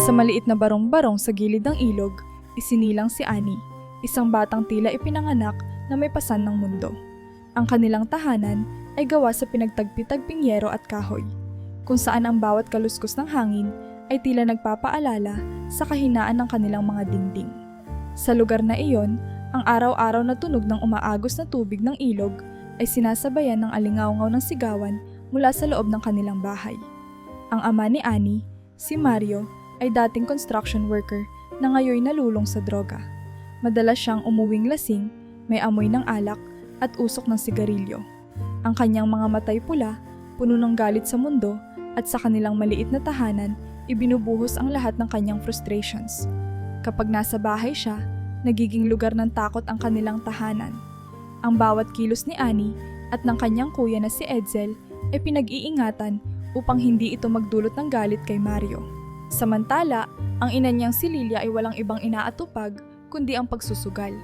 Sa maliit na barong-barong sa gilid ng ilog, isinilang si Annie, isang batang tila ipinanganak na may pasan ng mundo. Ang kanilang tahanan ay gawa sa pinagtagpi-tagping yero at kahoy, kung saan ang bawat kaluskos ng hangin ay tila nagpapaalala sa kahinaan ng kanilang mga dingding. Sa lugar na iyon, ang araw-araw na tunog ng umaagos na tubig ng ilog ay sinasabayan ng alingawngaw ng sigawan mula sa loob ng kanilang bahay. Ang ama ni Annie, si Mario, ay dating construction worker na ngayon nalulong sa droga. Madalas siyang umuwing lasing, may amoy ng alak at usok ng sigarilyo. Ang kanyang mga matay pula, puno ng galit sa mundo at sa kanilang maliit na tahanan, ibinubuhos ang lahat ng kanyang frustrations. Kapag nasa bahay siya, nagiging lugar ng takot ang kanilang tahanan. Ang bawat kilos ni Annie at ng kanyang kuya na si Edsel ay pinag-iingatan upang hindi ito magdulot ng galit kay Mario. Samantala, ang ina niyang si Lilia ay walang ibang inaatupag kundi ang pagsusugal.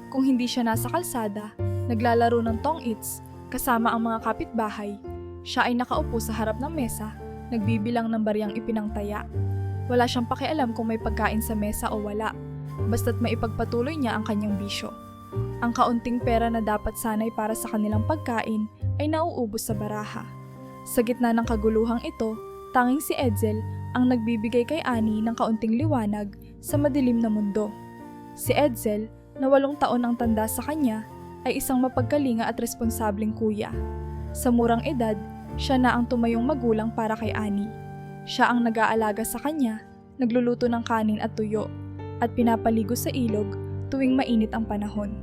Kung hindi siya nasa kalsada, naglalaro ng tong-its kasama ang mga kapitbahay, siya ay nakaupo sa harap ng mesa, nagbibilang ng bariyang ipinangtaya. Wala siyang pakialam kung may pagkain sa mesa o wala, basta't maipagpatuloy niya ang kanyang bisyo. Ang kaunting pera na dapat sanay para sa kanilang pagkain ay nauubos sa baraha. Sa gitna ng kaguluhang ito, tanging si Edsel ang nagbibigay kay Annie ng kaunting liwanag sa madilim na mundo. Si Edsel, na 8 taon ang tanda sa kanya, ay isang mapagkalinga at responsableng kuya. Sa murang edad, siya na ang tumayong magulang para kay Annie. Siya ang nag-aalaga sa kanya, nagluluto ng kanin at tuyo, at pinapaligo sa ilog tuwing mainit ang panahon.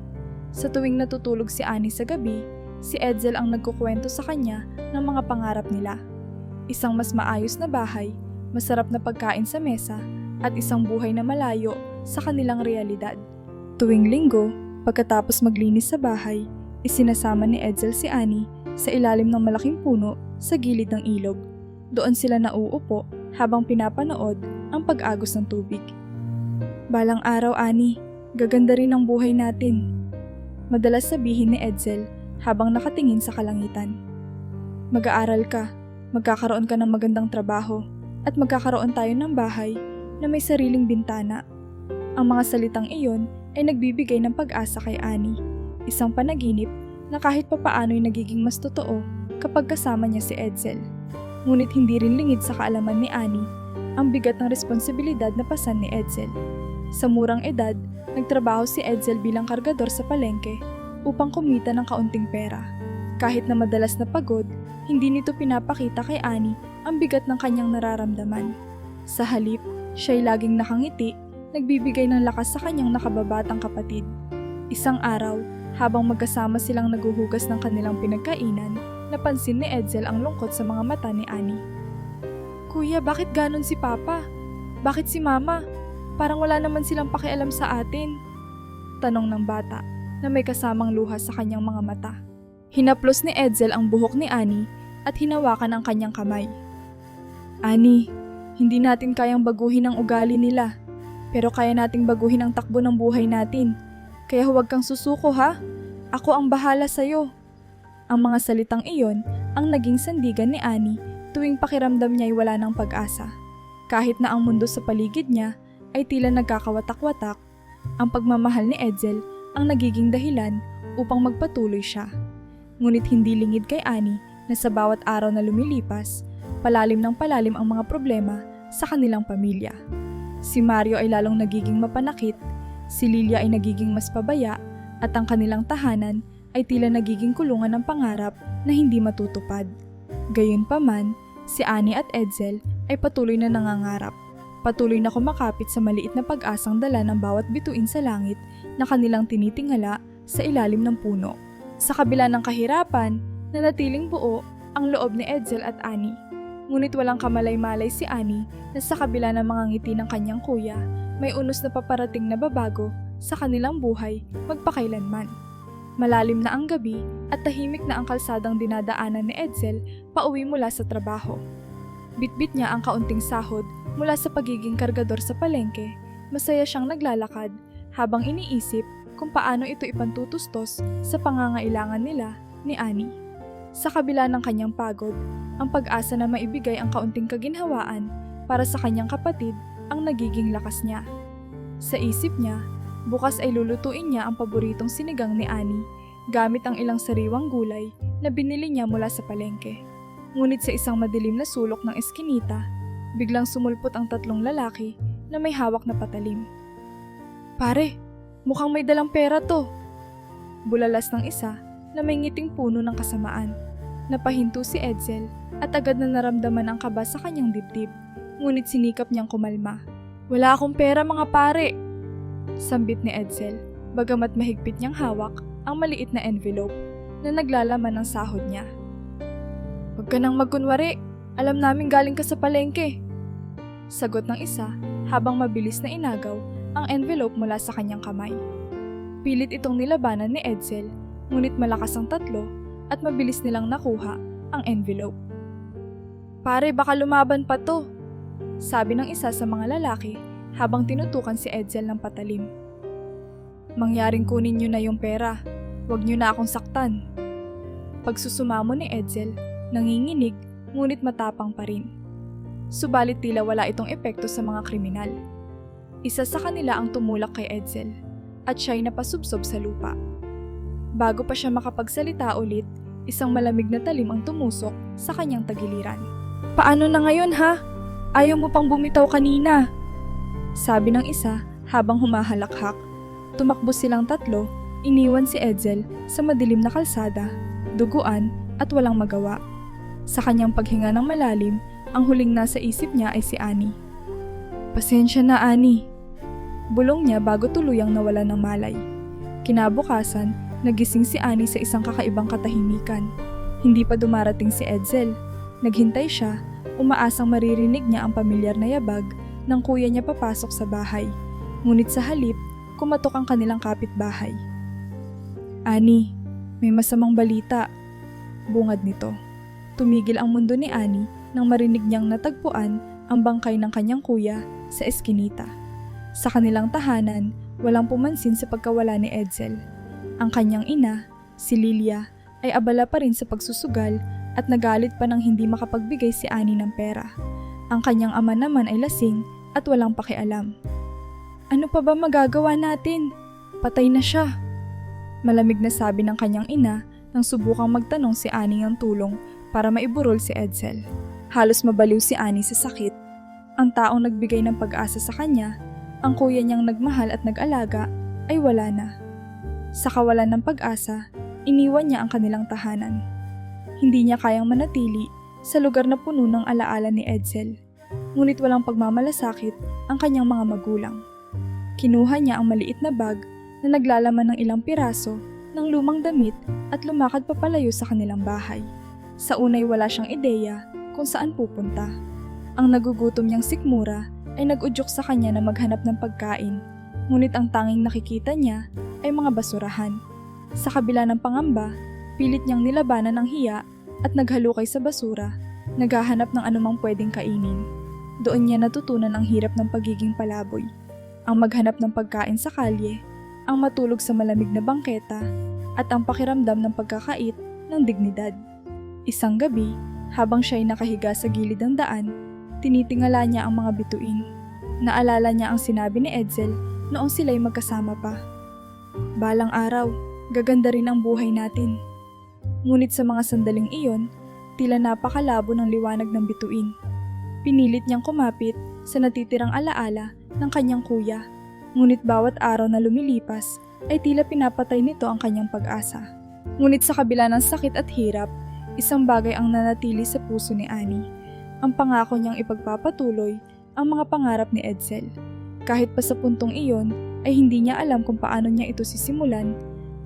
Sa tuwing natutulog si Annie sa gabi, si Edsel ang nagkukwento sa kanya ng mga pangarap nila. Isang mas maayos na bahay, masarap na pagkain sa mesa, at isang buhay na malayo sa kanilang realidad. Tuwing linggo, pagkatapos maglinis sa bahay, isinasama ni Edsel si Annie sa ilalim ng malaking puno sa gilid ng ilog. Doon sila nauupo habang pinapanood ang pag-agos ng tubig. Balang araw, Annie, gaganda rin ang buhay natin. Madalas sabihin ni Edsel habang nakatingin sa kalangitan. Mag-aaral ka, magkakaroon ka ng magandang trabaho, at magkakaroon tayo ng bahay na may sariling bintana. Ang mga salitang iyon ay nagbibigay ng pag-asa kay Annie, isang panaginip na kahit papaano'y nagiging mas totoo kapag kasama niya si Edsel. Ngunit hindi rin lingid sa kaalaman ni Annie ang bigat ng responsibilidad na pasan ni Edsel. Sa murang edad, nagtrabaho si Edsel bilang kargador sa palengke upang kumita ng kaunting pera. Kahit na madalas na pagod, hindi nito pinapakita kay Annie ang bigat ng kanyang nararamdaman. Sa halip, siya'y laging nakangiti, nagbibigay ng lakas sa kanyang nakababatang kapatid. Isang araw, habang magkasama silang naguhugas ng kanilang pinagkainan, napansin ni Edsel ang lungkot sa mga mata ni Annie. Kuya, bakit ganon si Papa? Bakit si Mama? Parang wala naman silang pakialam sa atin. Tanong ng bata na may kasamang luha sa kanyang mga mata. Hinaplos ni Edsel ang buhok ni Annie at hinawakan ang kanyang kamay. Annie, hindi natin kayang baguhin ang ugali nila, pero kaya nating baguhin ang takbo ng buhay natin. Kaya huwag kang susuko, ha? Ako ang bahala sa'yo. Ang mga salitang iyon ang naging sandigan ni Annie tuwing pakiramdam niya'y wala ng pag-asa. Kahit na ang mundo sa paligid niya ay tila nagkakawatak-watak, ang pagmamahal ni Edsel ang nagiging dahilan upang magpatuloy siya. Ngunit hindi lingid kay Annie na sa bawat araw na lumilipas, palalim ng palalim ang mga problema sa kanilang pamilya. Si Mario ay lalong nagiging mapanakit, si Lilia ay nagiging mas pabaya, at ang kanilang tahanan ay tila nagiging kulungan ng pangarap na hindi matutupad. Gayunpaman, si Annie at Edsel ay patuloy na nangangarap. Patuloy na kumakapit sa maliit na pag-asang dala ng bawat bituin sa langit na kanilang tinitingala sa ilalim ng puno. Sa kabila ng kahirapan, nanatiling buo ang loob ni Edsel at Annie. Ngunit walang kamalay-malay si Annie na sa kabila ng mga ngiti ng kanyang kuya, may unos na paparating na babago sa kanilang buhay magpakailanman. Malalim na ang gabi at tahimik na ang kalsadang dinadaanan ni Edsel pauwi mula sa trabaho. Bitbit niya ang kaunting sahod mula sa pagiging kargador sa palengke, masaya siyang naglalakad habang iniisip kung paano ito ipantutustos sa pangangailangan nila ni Annie. Sa kabila ng kanyang pagod, ang pag-asa na maibigay ang kaunting kaginhawaan para sa kanyang kapatid ang nagiging lakas niya. Sa isip niya, bukas ay lulutuin niya ang paboritong sinigang ni Annie gamit ang ilang sariwang gulay na binili niya mula sa palengke. Ngunit sa isang madilim na sulok ng eskinita, biglang sumulpot ang tatlong lalaki na may hawak na patalim. "Pare, mukhang may dalang pera to." Bulalas ng isa na may ngiting puno ng kasamaan. Napahinto si Edsel at agad na naramdaman ang kaba sa kanyang dibdib, ngunit sinikap niyang kumalma. "Wala akong pera mga pare," sambit ni Edsel, bagamat mahigpit niyang hawak ang maliit na envelope na naglalaman ng sahod niya. "Huwag ka nang magkunwari, alam namin galing ka sa palengke," sagot ng isa habang mabilis na inagaw ang envelope mula sa kanyang kamay. Pilit itong nilabanan ni Edsel, ngunit malakas ang tatlo at mabilis nilang nakuha ang envelope. "Pare, baka lumaban pa to," sabi ng isa sa mga lalaki habang tinutukan si Edsel ng patalim. "Mangyaring kunin niyo na yung pera, huwag niyo na akong saktan." Pagsusumamo ni Edsel, nanginginig ngunit matapang pa rin. Subalit tila wala itong epekto sa mga kriminal. Isa sa kanila ang tumulak kay Edsel at siya'y napasubsob sa lupa. Bago pa siya makapagsalita ulit, isang malamig na talim ang tumusok sa kanyang tagiliran. "Paano na ngayon ha? Ayaw mo pang bumitaw kanina," sabi ng isa habang humahalakhak. Tumakbo silang tatlo, iniwan si Edsel sa madilim na kalsada, duguan at walang magawa. Sa kanyang paghinga ng malalim, ang huling nasa isip niya ay si Annie. "Pasensya na, Annie," bulong niya bago tuluyang nawala ng malay. Kinabukasan, nagising si Annie sa isang kakaibang katahimikan. Hindi pa dumarating si Edsel. Naghintay siya, umaasang maririnig niya ang pamilyar na yabag ng kuya niya papasok sa bahay. Ngunit sa halip, kumatok ang kanilang kapitbahay. "Annie, may masamang balita," bungad nito. Tumigil ang mundo ni Annie nang marinig niyang natagpuan ang bangkay ng kanyang kuya sa eskinita. Sa kanilang tahanan, walang pumansin sa pagkawala ni Edsel. Ang kanyang ina, si Lilia, ay abala pa rin sa pagsusugal at nagalit pa nang hindi makapagbigay si Annie ng pera. Ang kanyang ama naman ay lasing at walang pakialam. "Ano pa ba magagawa natin? Patay na siya," malamig na sabi ng kanyang ina nang subukang magtanong si Annie ng tulong para maiburol si Edsel. Halos mabaliw si Annie sa sakit. Ang taong nagbigay ng pag-asa sa kanya, ang kuya niyang nagmahal at nag-alaga, ay wala na. Sa kawalan ng pag-asa, iniwan niya ang kanilang tahanan. Hindi niya kayang manatili sa lugar na puno ng alaala ni Edsel, ngunit walang pagmamalasakit ang kanyang mga magulang. Kinuha niya ang maliit na bag na naglalaman ng ilang piraso ng lumang damit at lumakad papalayo sa kanilang bahay. Sa unay wala siyang ideya kung saan pupunta. Ang nagugutom niyang sikmura ay nag-udyok sa kanya na maghanap ng pagkain, ngunit ang tanging nakikita niya ay mga basurahan. Sa kabila ng pangamba, pilit niyang nilabanan ang hiya at naghalukay sa basura, naghahanap ng anumang pwedeng kainin. Doon niya natutunan ang hirap ng pagiging palaboy, ang maghanap ng pagkain sa kalye, ang matulog sa malamig na bangketa, at ang pakiramdam ng pagkakait ng dignidad. Isang gabi, habang siya'y nakahiga sa gilid ng daan, tinitingala niya ang mga bituin. Naalala niya ang sinabi ni Edsel noong sila'y magkasama pa. "Balang araw, gaganda rin ang buhay natin." Ngunit sa mga sandaling iyon, tila napakalabo ng liwanag ng bituin. Pinilit niyang kumapit sa natitirang alaala ng kanyang kuya, ngunit bawat araw na lumilipas ay tila pinapatay nito ang kanyang pag-asa. Ngunit sa kabila ng sakit at hirap, isang bagay ang nanatili sa puso ni Annie. Ang pangako niyang ipagpapatuloy ang mga pangarap ni Edsel. Kahit pa sa puntong iyon ay hindi niya alam kung paano niya ito sisimulan,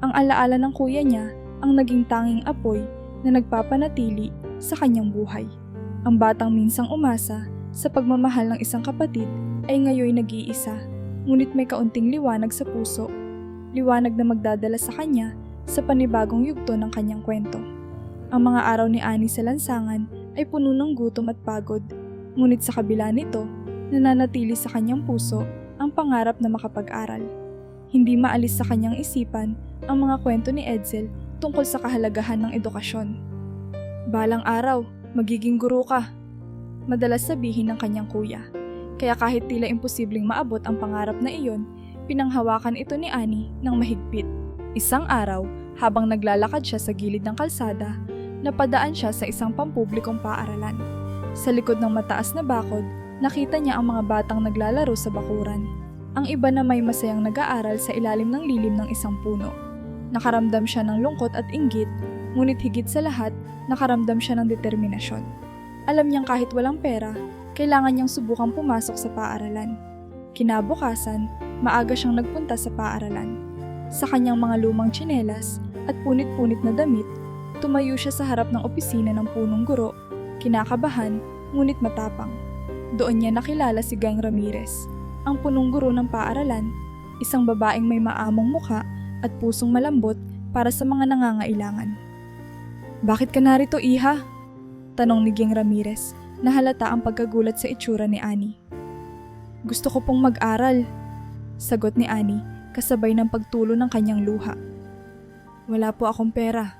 ang alaala ng kuya niya ang naging tanging apoy na nagpapanatili sa kanyang buhay. Ang batang minsang umasa sa pagmamahal ng isang kapatid ay ngayoy nag-iisa, ngunit may kaunting liwanag sa puso. Liwanag na magdadala sa kanya sa panibagong yugto ng kanyang kwento. Ang mga araw ni Annie sa lansangan ay puno ng gutom at pagod, ngunit sa kabila nito, nananatili sa kanyang puso ang pangarap na makapag-aral. Hindi maalis sa kanyang isipan ang mga kwento ni Edsel tungkol sa kahalagahan ng edukasyon. "Balang araw, magiging guro ka," madalas sabihin ng kanyang kuya. Kaya kahit tila imposibleng maabot ang pangarap na iyon, pinanghawakan ito ni Annie ng mahigpit. Isang araw, habang naglalakad siya sa gilid ng kalsada, napadaan siya sa isang pampublikong paaralan. Sa likod ng mataas na bakod, nakita niya ang mga batang naglalaro sa bakuran. Ang iba na may masayang nag-aaral sa ilalim ng lilim ng isang puno. Nakaramdam siya ng lungkot at inggit, ngunit higit sa lahat, nakaramdam siya ng determinasyon. Alam niyang kahit walang pera, kailangan niyang subukang pumasok sa paaralan. Kinabukasan, maaga siyang nagpunta sa paaralan. Sa kanyang mga lumang tsinelas at punit-punit na damit, tumayo siya sa harap ng opisina ng punong guro, kinakabahan, ngunit matapang. Doon niya nakilala si Gang Ramirez, ang punong guro ng paaralan, isang babaeng may maamong mukha at pusong malambot para sa mga nangangailangan. "Bakit ka narito, iha?" tanong ni Gang Ramirez, na halata ang pagkagulat sa itsura ni Annie. "Gusto ko pong mag-aral," sagot ni Annie, kasabay ng pagtulo ng kanyang luha. "Wala po akong pera,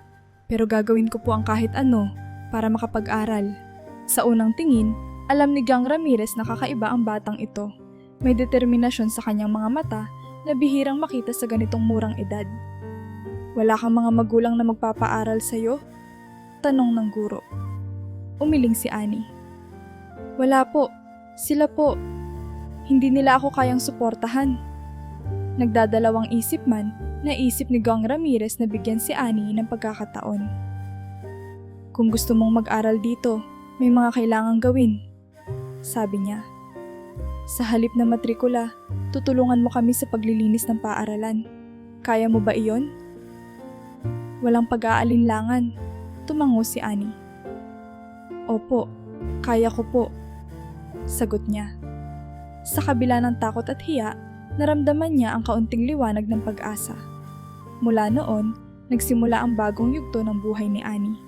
pero gagawin ko po ang kahit ano para makapag-aral." Sa unang tingin, alam ni Gang Ramirez na kakaiba ang batang ito. May determinasyon sa kanyang mga mata na bihirang makita sa ganitong murang edad. "Wala kang mga magulang na magpapaaral sa'yo?" tanong ng guro. Umiling si Annie. "Wala po, sila po. Hindi nila ako kayang suportahan." Nagdadalawang isip man, naisip ni Gang Ramirez na bigyan si Annie ng pagkakataon. "Kung gusto mong mag-aral dito, may mga kailangang gawin," sabi niya. "Sa halip na matrikula, tutulungan mo kami sa paglilinis ng paaralan. Kaya mo ba iyon?" Walang pag-aalinlangan, tumango si Annie. "Opo, kaya ko po," sagot niya. Sa kabila ng takot at hiya, naramdaman niya ang kaunting liwanag ng pag-asa. Mula noon, nagsimula ang bagong yugto ng buhay ni Annie.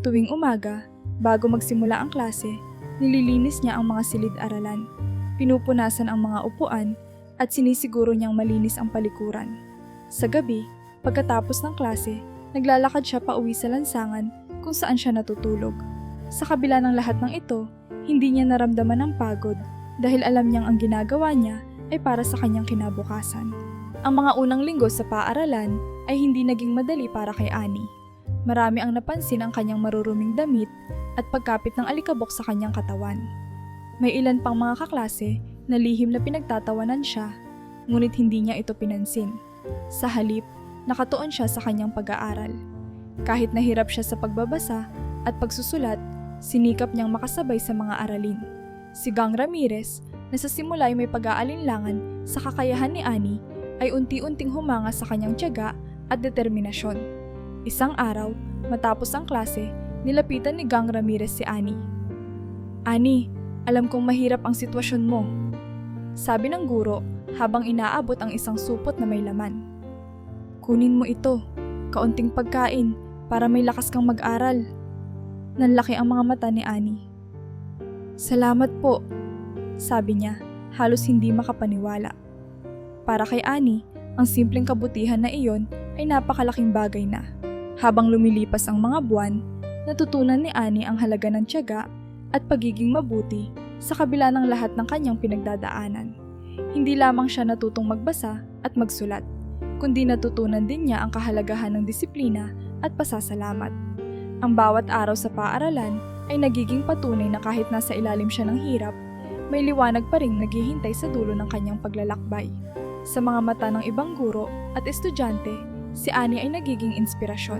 Tuwing umaga, bago magsimula ang klase, nililinis niya ang mga silid-aralan. Pinupunasan ang mga upuan at sinisiguro niyang malinis ang palikuran. Sa gabi, pagkatapos ng klase, naglalakad siya pauwi sa lansangan kung saan siya natutulog. Sa kabila ng lahat ng ito, hindi niya naramdaman ang pagod dahil alam niyang ang ginagawa niya ay para sa kanyang kinabukasan. Ang mga unang linggo sa paaralan ay hindi naging madali para kay Annie. Marami ang napansin ang kanyang maruruming damit at pagkapit ng alikabok sa kanyang katawan. May ilan pang mga kaklase na lihim na pinagtatawanan siya, ngunit hindi niya ito pinansin. Sa halip, nakatuon siya sa kanyang pag-aaral. Kahit nahirap siya sa pagbabasa at pagsusulat, sinikap niyang makasabay sa mga aralin. Si Gang Ramirez, na sa simula ay may pag-aalinlangan sa kakayahan ni Annie, ay unti-unting humanga sa kanyang tiyaga at determinasyon. Isang araw, matapos ang klase, nilapitan ni Gang Ramirez si Annie. "Annie, alam kong mahirap ang sitwasyon mo," sabi ng guro habang inaabot ang isang supot na may laman. "Kunin mo ito, kaunting pagkain para may lakas kang mag-aral." Nanlaki ang mga mata ni Annie. "Salamat po," sabi niya, halos hindi makapaniwala. Para kay Annie, ang simpleng kabutihan na iyon ay napakalaking bagay na. Habang lumilipas ang mga buwan, natutunan ni Annie ang halaga ng tiyaga at pagiging mabuti sa kabila ng lahat ng kanyang pinagdadaanan. Hindi lamang siya natutong magbasa at magsulat, kundi natutunan din niya ang kahalagahan ng disiplina at pasasalamat. Ang bawat araw sa paaralan ay nagiging patunay na kahit nasa ilalim siya ng hirap, may liwanag pa ring naghihintay sa dulo ng kanyang paglalakbay. Sa mga mata ng ibang guro at estudyante, si Annie ay nagiging inspirasyon.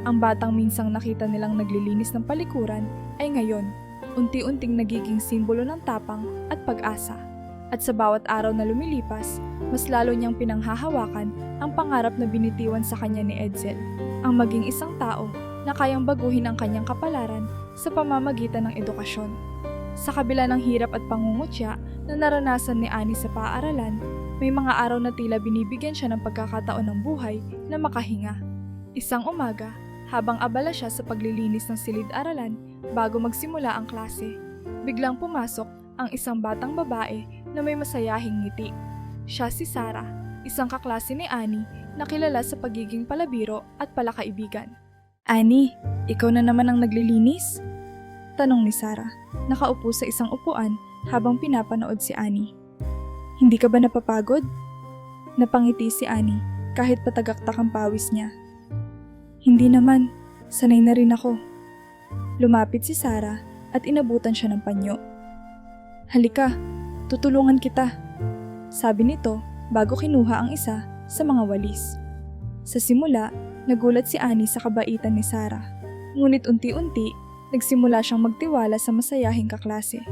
Ang batang minsang nakita nilang naglilinis ng palikuran ay ngayon, unti-unting nagiging simbolo ng tapang at pag-asa. At sa bawat araw na lumilipas, mas lalo niyang pinanghahawakan ang pangarap na binitiwan sa kanya ni Edsel, ang maging isang tao na kayang baguhin ang kanyang kapalaran sa pamamagitan ng edukasyon. Sa kabila ng hirap at pangungutya na naranasan ni Annie sa paaralan, may mga araw na tila binibigyan siya ng pagkakataon ng buhay na makahinga. Isang umaga, habang abala siya sa paglilinis ng silid-aralan bago magsimula ang klase, biglang pumasok ang isang batang babae na may masayahing ngiti. Siya si Sarah, isang kaklase ni Annie na kilala sa pagiging palabiro at palakaibigan. "Annie, ikaw na naman ang naglilinis?" tanong ni Sarah, nakaupo sa isang upuan habang pinapanood si Annie. Hindi ka ba napapagod? Napangiti si Annie kahit patagaktak ang pawis niya. Hindi naman, sanay na rin ako. Lumapit si Sarah at inabutan siya ng panyo. Halika, tutulungan kita, sabi nito bago kinuha ang isa sa mga walis. Sa simula, nagulat si Annie sa kabaitan ni Sarah. Ngunit unti-unti, nagsimula siyang magtiwala sa masayahing kaklase.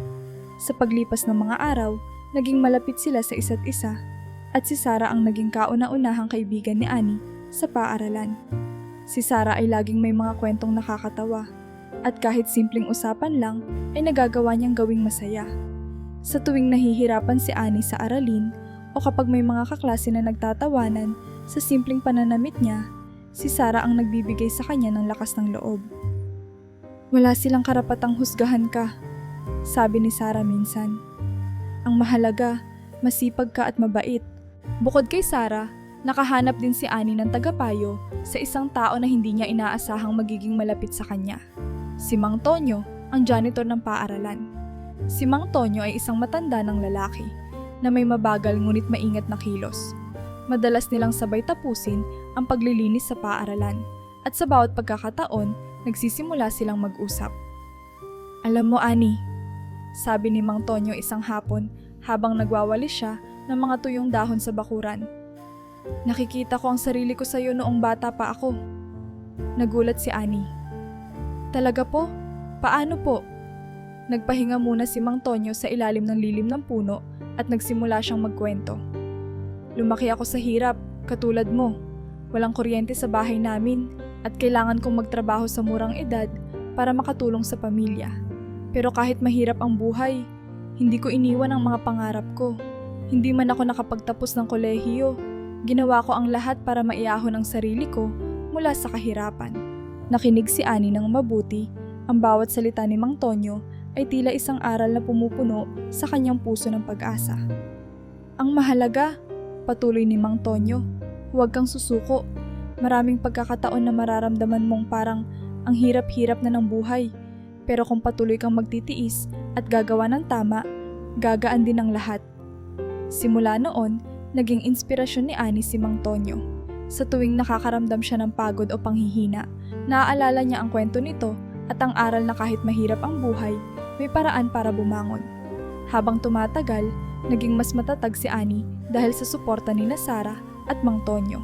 Sa paglipas ng mga araw, naging malapit sila sa isa't isa at si Sarah ang naging kauna-unahang kaibigan ni Annie sa paaralan. Si Sarah ay laging may mga kwentong nakakatawa at kahit simpleng usapan lang ay nagagawa niyang gawing masaya. Sa tuwing nahihirapan si Annie sa aralin o kapag may mga kaklase na nagtatawanan sa simpleng pananamit niya, si Sarah ang nagbibigay sa kanya ng lakas ng loob. Wala silang karapatang husgahan ka, sabi ni Sarah minsan. Ang mahalaga, masipag ka at mabait. Bukod kay Sarah, nakahanap din si Annie ng tagapayo sa isang tao na hindi niya inaasahang magiging malapit sa kanya. Si Mang Tonyo, ang janitor ng paaralan. Si Mang Tonyo ay isang matanda ng lalaki na may mabagal ngunit maingat na kilos. Madalas nilang sabay tapusin ang paglilinis sa paaralan at sa bawat pagkakataon, nagsisimula silang mag-usap. Alam mo, Annie, sabi ni Mang Tonyo isang hapon habang nagwawalis siya ng mga tuyong dahon sa bakuran. Nakikita ko ang sarili ko sa iyo noong bata pa ako. Nagulat si Annie. Talaga po? Paano po? Nagpahinga muna si Mang Tonyo sa ilalim ng lilim ng puno at nagsimula siyang magkwento. Lumaki ako sa hirap, katulad mo. Walang kuryente sa bahay namin at kailangan kong magtrabaho sa murang edad para makatulong sa pamilya. Pero kahit mahirap ang buhay, hindi ko iniwan ang mga pangarap ko. Hindi man ako nakapagtapos ng kolehiyo, ginawa ko ang lahat para maiahon ang sarili ko mula sa kahirapan. Nakinig si Annie ng mabuti, ang bawat salita ni Mang Tonyo ay tila isang aral na pumupuno sa kanyang puso ng pag-asa. Ang mahalaga, patuloy ni Mang Tonyo, huwag kang susuko. Maraming pagkakataon na mararamdaman mong parang ang hirap-hirap na ng buhay. Pero kung patuloy kang magtitiis at gagawa ng tama, gagaan din ang lahat. Simula noon, naging inspirasyon ni Annie si Mang Tonyo. Sa tuwing nakakaramdam siya ng pagod o panghihina, naaalala niya ang kwento nito at ang aral na kahit mahirap ang buhay, may paraan para bumangon. Habang tumatagal, naging mas matatag si Annie dahil sa suporta ni Sarah at Mang Tonyo.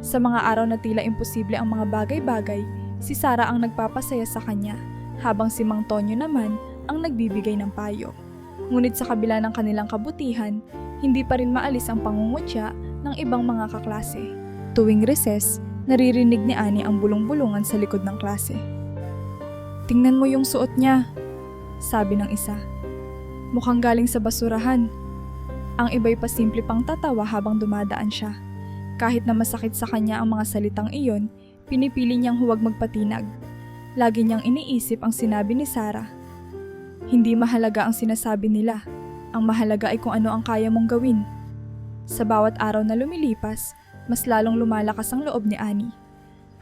Sa mga araw na tila imposible ang mga bagay-bagay, si Sarah ang nagpapasaya sa kanya, habang si Mang Tonyo naman ang nagbibigay ng payo. Ngunit sa kabila ng kanilang kabutihan, hindi pa rin maalis ang pangungutya ng ibang mga kaklase. Tuwing recess, naririnig ni Annie ang bulong-bulungan sa likod ng klase. Tingnan mo yung suot niya, sabi ng isa. Mukhang galing sa basurahan. Ang iba'y pasimple pang tatawa habang dumadaan siya. Kahit na masakit sa kanya ang mga salitang iyon, pinipili niyang huwag magpatinag. Lagi niyang iniisip ang sinabi ni Sarah. Hindi mahalaga ang sinasabi nila. Ang mahalaga ay kung ano ang kaya mong gawin. Sa bawat araw na lumilipas, mas lalong lumalakas ang loob ni Annie.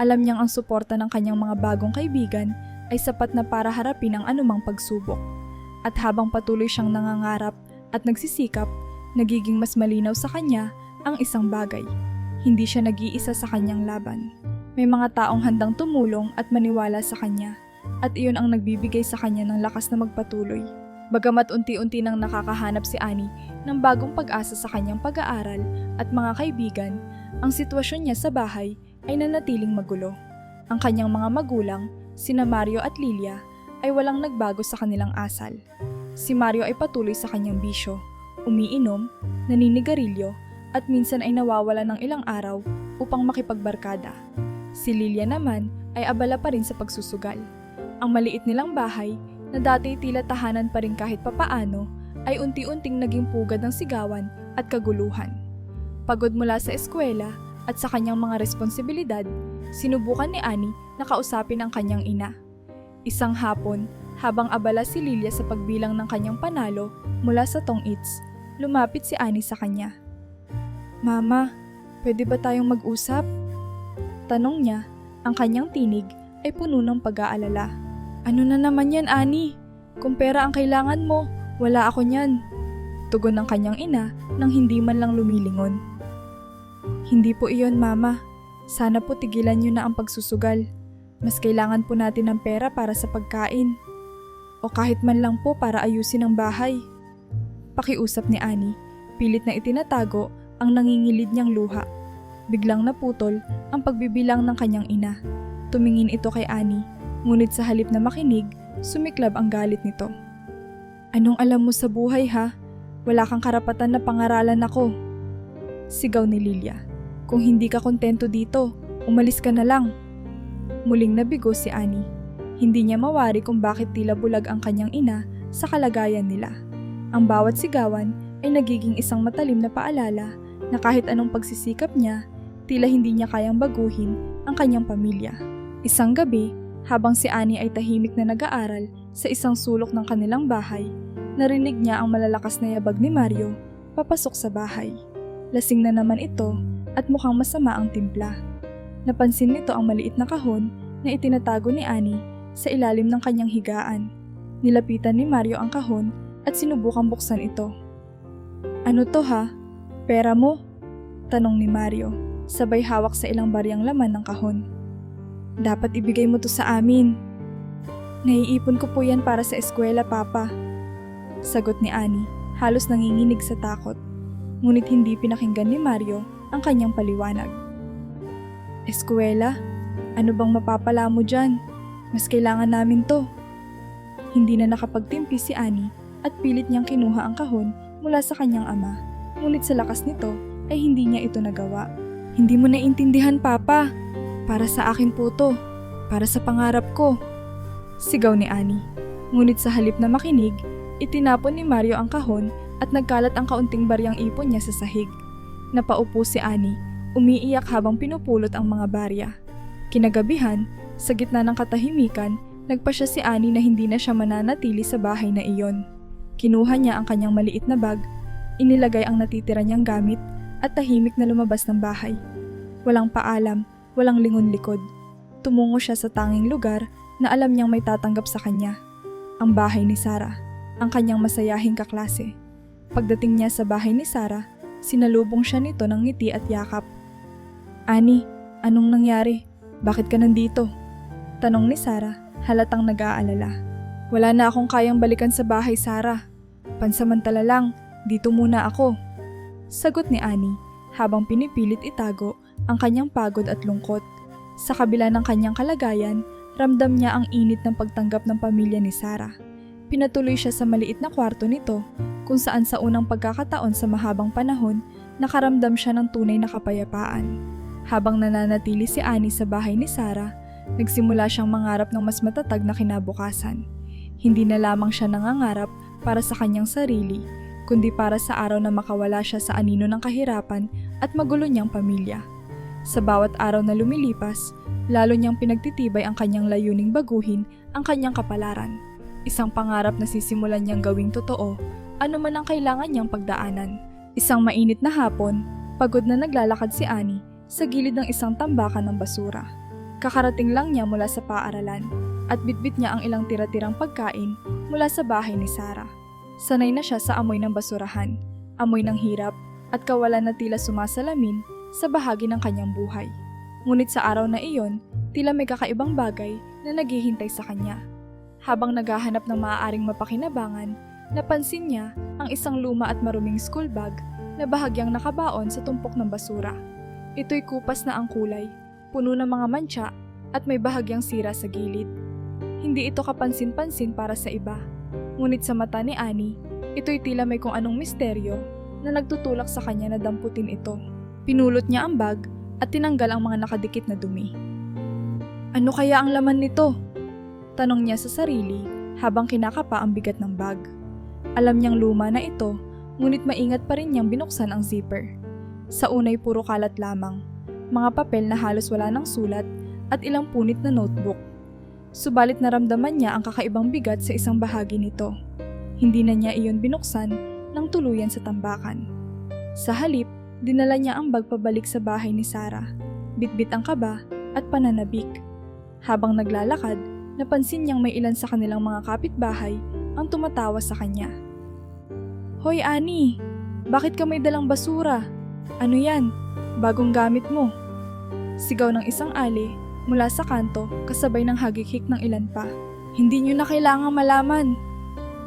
Alam niyang ang suporta ng kanyang mga bagong kaibigan ay sapat na para harapin ang anumang pagsubok. At habang patuloy siyang nangangarap at nagsisikap, nagiging mas malinaw sa kanya ang isang bagay. Hindi siya nag-iisa sa kanyang laban. May mga taong handang tumulong at maniwala sa kanya, at iyon ang nagbibigay sa kanya ng lakas na magpatuloy. Bagamat unti-unti nang nakakahanap si Annie ng bagong pag-asa sa kanyang pag-aaral at mga kaibigan, ang sitwasyon niya sa bahay ay nanatiling magulo. Ang kanyang mga magulang, sina Mario at Lilia, ay walang nagbago sa kanilang asal. Si Mario ay patuloy sa kanyang bisyo, umiinom, naninigarilyo, at minsan ay nawawala ng ilang araw upang makipagbarkada. Si Lilia naman ay abala pa rin sa pagsusugal. Ang maliit nilang bahay, na dati tila tahanan pa rin kahit papaano, ay unti-unting naging pugad ng sigawan at kaguluhan. Pagod mula sa eskwela at sa kanyang mga responsibilidad, sinubukan ni Annie na kausapin ang kanyang ina. Isang hapon, habang abala si Lilia sa pagbilang ng kanyang panalo mula sa tong-its, lumapit si Annie sa kanya. Mama, pwede ba tayong mag-usap? Tanong niya, ang kanyang tinig ay puno ng pag-aalala. Ano na naman yan, Annie? Kung pera ang kailangan mo, Wala ako niyan, tugon ng kanyang ina nang hindi man lang lumilingon. Hindi po iyon, Mama. Sana po tigilan niyo na ang pagsusugal. Mas kailangan po natin ng pera para sa pagkain. O kahit man lang po para ayusin ang bahay. Pakiusap ni Annie, pilit na itinatago ang nangingilid niyang luha. Biglang naputol ang pagbibilang ng kanyang ina. Tumingin ito kay Annie, ngunit sa halip na makinig, sumiklab ang galit nito. Anong alam mo sa buhay ha? Wala kang karapatan na pangaralan ako. Sigaw ni Lilia. Kung hindi ka kontento dito, umalis ka na lang. Muling nabigo si Annie. Hindi niya mawari kung bakit tila bulag ang kanyang ina sa kalagayan nila. Ang bawat sigawan ay nagiging isang matalim na paalala na kahit anong pagsisikap niya, tila hindi niya kayang baguhin ang kanyang pamilya. Isang gabi, habang si Annie ay tahimik na nag-aaral sa isang sulok ng kanilang bahay, narinig niya ang malalakas na yabag ni Mario papasok sa bahay. Lasing na naman ito at mukhang masama ang timpla. Napansin nito ang maliit na kahon na itinatago ni Annie sa ilalim ng kanyang higaan. Nilapitan ni Mario ang kahon at sinubukang buksan ito. Ano to ha? Pera mo? Tanong ni Mario, sabay hawak sa ilang baryang laman ng kahon. Dapat ibigay mo to sa amin. Naiipon ko po yan para sa eskwela, Papa. Sagot ni Annie, halos nanginginig sa takot. Ngunit hindi pinakinggan ni Mario ang kanyang paliwanag. Eskwela? Ano bang mapapala mo dyan? Mas kailangan namin to. Hindi na nakapagtimpi si Annie at pilit niyang kinuha ang kahon mula sa kanyang ama. Ngunit sa lakas nito ay hindi niya ito nagawa. Hindi mo naiintindihan, Papa. Para sa akin po to. Para sa pangarap ko. Sigaw ni Annie. Ngunit sa halip na makinig, itinapon ni Mario ang kahon at nagkalat ang kaunting baryang ipon niya sa sahig. Napaupo si Annie, umiiyak habang pinupulot ang mga barya. Kinagabihan, sa gitna ng katahimikan, nagpa siya si Annie na hindi na siya mananatili sa bahay na iyon. Kinuha niya ang kanyang maliit na bag, inilagay ang natitira niyang gamit at tahimik na lumabas ng bahay. Walang paalam, walang lingon-likod. Tumungo siya sa tanging lugar na alam niyang may tatanggap sa kanya. Ang bahay ni Sarah, ang kanyang masayahing kaklase. Pagdating niya sa bahay ni Sarah, sinalubong siya nito ng ngiti at yakap. Annie, anong nangyari? Bakit ka nandito? Tanong ni Sarah, halatang nag-aalala. Wala na akong kayang balikan sa bahay, Sarah. Pansamantala lang, dito muna ako. Sagot ni Annie, habang pinipilit itago ang kanyang pagod at lungkot. Sa kabila ng kanyang kalagayan, ramdam niya ang init ng pagtanggap ng pamilya ni Sarah. Pinatuloy siya sa maliit na kwarto nito, kung saan sa unang pagkakataon sa mahabang panahon, nakaramdam siya ng tunay na kapayapaan. Habang nananatili si Annie sa bahay ni Sarah, nagsimula siyang mangarap ng mas matatag na kinabukasan. Hindi na lamang siya nangangarap para sa kanyang sarili, kundi para sa araw na makawala siya sa anino ng kahirapan at magulo niyang pamilya. Sa bawat araw na lumilipas, lalo niyang pinagtitibay ang kanyang layuning baguhin ang kanyang kapalaran. Isang pangarap na sisimulan niyang gawing totoo, ano man ang kailangan niyang pagdaanan. Isang mainit na hapon, pagod na naglalakad si Annie sa gilid ng isang tambakan ng basura. Kakarating lang niya mula sa paaralan at bitbit niya ang ilang tira-tirang pagkain mula sa bahay ni Sarah. Sanay na siya sa amoy ng basurahan, amoy ng hirap at kawalan na tila sumasalamin sa bahagi ng kanyang buhay. Ngunit sa araw na iyon, tila may kakaibang bagay na naghihintay sa kanya. Habang naghahanap ng maaaring mapakinabangan, napansin niya ang isang luma at maruming school bag na bahagyang nakabaon sa tumpok ng basura. Ito'y kupas na ang kulay, puno ng mga mantsa at may bahagyang sira sa gilid. Hindi ito kapansin-pansin para sa iba, ngunit sa mata ni Annie, ito'y tila may kung anong misteryo na nagtutulak sa kanya na damputin ito. Pinulot niya ang bag at tinanggal ang mga nakadikit na dumi. Ano kaya ang laman nito? Tanong niya sa sarili habang kinakapa ang bigat ng bag. Alam niyang luma na ito, ngunit maingat pa rin niyang binuksan ang zipper. Sa unay puro kalat lamang, mga papel na halos wala ng sulat at ilang punit na notebook. Subalit naramdaman niya ang kakaibang bigat sa isang bahagi nito. Hindi na niya iyon binuksan nang tuluyan sa tambakan. Sa halip, dinala niya ang bag pabalik sa bahay ni Sarah. Bitbit ang kaba at pananabik. Habang naglalakad, napansin niyang may ilan sa kanilang mga kapitbahay ang tumatawa sa kanya. Hoy Annie, bakit ka may dalang basura? Ano yan? Bagong gamit mo. Sigaw ng isang ali mula sa kanto kasabay ng hagik-hik ng ilan pa. Hindi nyo na kailangang malaman.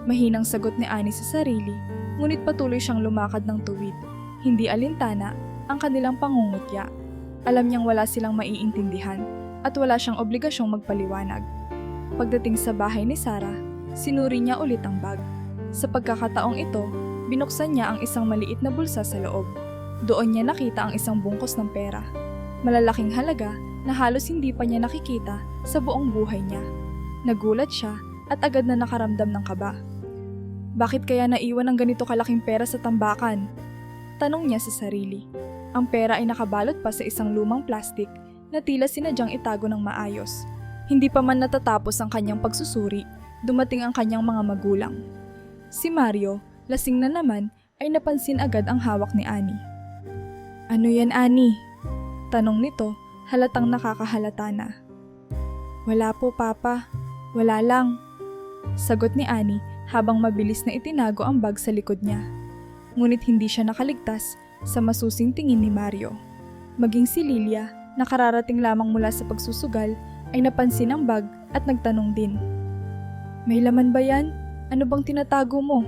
Mahinang sagot ni Annie sa sarili, ngunit patuloy siyang lumakad ng tuwid. Hindi alintana ang kanilang pangungutya. Alam niyang wala silang maiintindihan at wala siyang obligasyong magpaliwanag. Pagdating sa bahay ni Sarah, sinuri niya ulit ang bag. Sa pagkakataong ito, binuksan niya ang isang maliit na bulsa sa loob. Doon niya nakita ang isang bungkos ng pera. Malalaking halaga na halos hindi pa niya nakikita sa buong buhay niya. Nagulat siya at agad na nakaramdam ng kaba. Bakit kaya naiwan ang ganito kalaking pera sa tambakan? Tanong niya sa sarili. Ang pera ay nakabalot pa sa isang lumang plastik na tila sinadyang itago ng maayos. Hindi pa man natatapos ang kanyang pagsusuri, dumating ang kanyang mga magulang. Si Mario, lasing na naman, ay napansin agad ang hawak ni Annie. Ano yan, Annie? Tanong nito, halatang nakakahalata na. Wala po, Papa. Wala lang. Sagot ni Annie habang mabilis na itinago ang bag sa likod niya. Ngunit hindi siya nakaligtas sa masusing tingin ni Mario. Maging si Lilia, na kararating lamang mula sa pagsusugal, ay napansin ang bag at nagtanong din. May laman ba yan? Ano bang tinatago mo?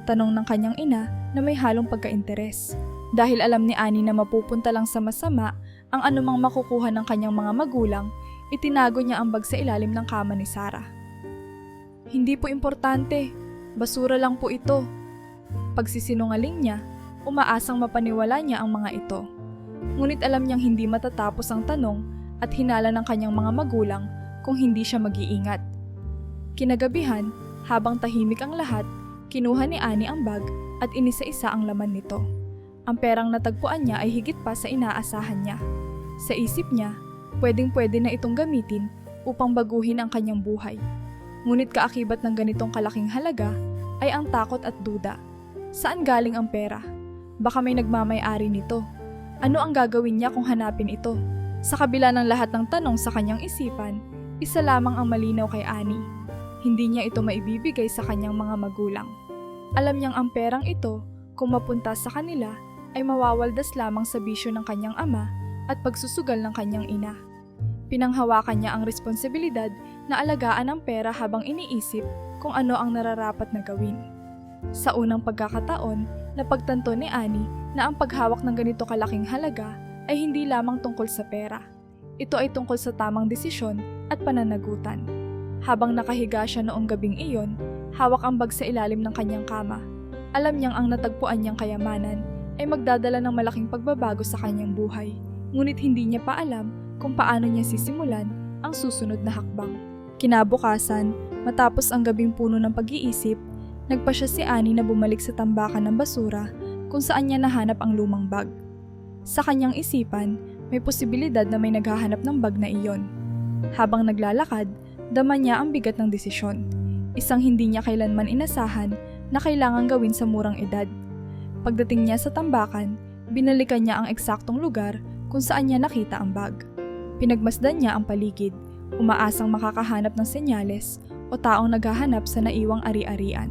Tanong ng kanyang ina na may halong pagka-interes. Dahil alam ni Annie na mapupunta lang sa masama ang anumang makukuha ng kanyang mga magulang, itinago niya ang bag sa ilalim ng kama ni Sarah. Hindi po importante, basura lang po ito. Pagsisinungaling niya, umaasang mapaniwala niya ang mga ito. Ngunit alam niyang hindi matatapos ang tanong at hinala ng kanyang mga magulang kung hindi siya mag-iingat. Kinagabihan, habang tahimik ang lahat, kinuha ni Annie ang bag at inisa-isa ang laman nito. Ang perang natagpuan niya ay higit pa sa inaasahan niya. Sa isip niya, pwedeng-pwede na itong gamitin upang baguhin ang kanyang buhay. Ngunit kaakibat ng ganitong kalaking halaga ay ang takot at duda. Saan galing ang pera? Baka may nagmamay-ari nito. Ano ang gagawin niya kung hanapin ito? Sa kabila ng lahat ng tanong sa kanyang isipan, isa lamang ang malinaw kay Annie. Hindi niya ito maibibigay sa kanyang mga magulang. Alam niyang ang perang ito, kung mapunta sa kanila, ay mawawaldas lamang sa bisyo ng kanyang ama at pagsusugal ng kanyang ina. Pinanghawakan niya ang responsibilidad na alagaan ang pera habang iniisip kung ano ang nararapat na gawin. Sa unang pagkakataon, napagtanto ni Annie na ang paghawak ng ganito kalaking halaga ay hindi lamang tungkol sa pera. Ito ay tungkol sa tamang desisyon at pananagutan. Habang nakahiga siya noong gabing iyon, hawak ang bag sa ilalim ng kanyang kama. Alam niyang ang natagpuan niyang kayamanan ay magdadala ng malaking pagbabago sa kanyang buhay, ngunit hindi niya pa alam kung paano niya sisimulan ang susunod na hakbang. Kinabukasan, matapos ang gabing puno ng pag-iisip, nagpasya si Annie na bumalik sa tambakan ng basura kung saan niya nahanap ang lumang bag. Sa kanyang isipan, may posibilidad na may naghahanap ng bag na iyon. Habang naglalakad, dama niya ang bigat ng desisyon. Isang hindi niya kailanman inasahan na kailangang gawin sa murang edad. Pagdating niya sa tambakan, binalikan niya ang eksaktong lugar kung saan niya nakita ang bag. Pinagmasdan niya ang paligid, umaasang makakahanap ng senyales o taong naghahanap sa naiwang ari-arian.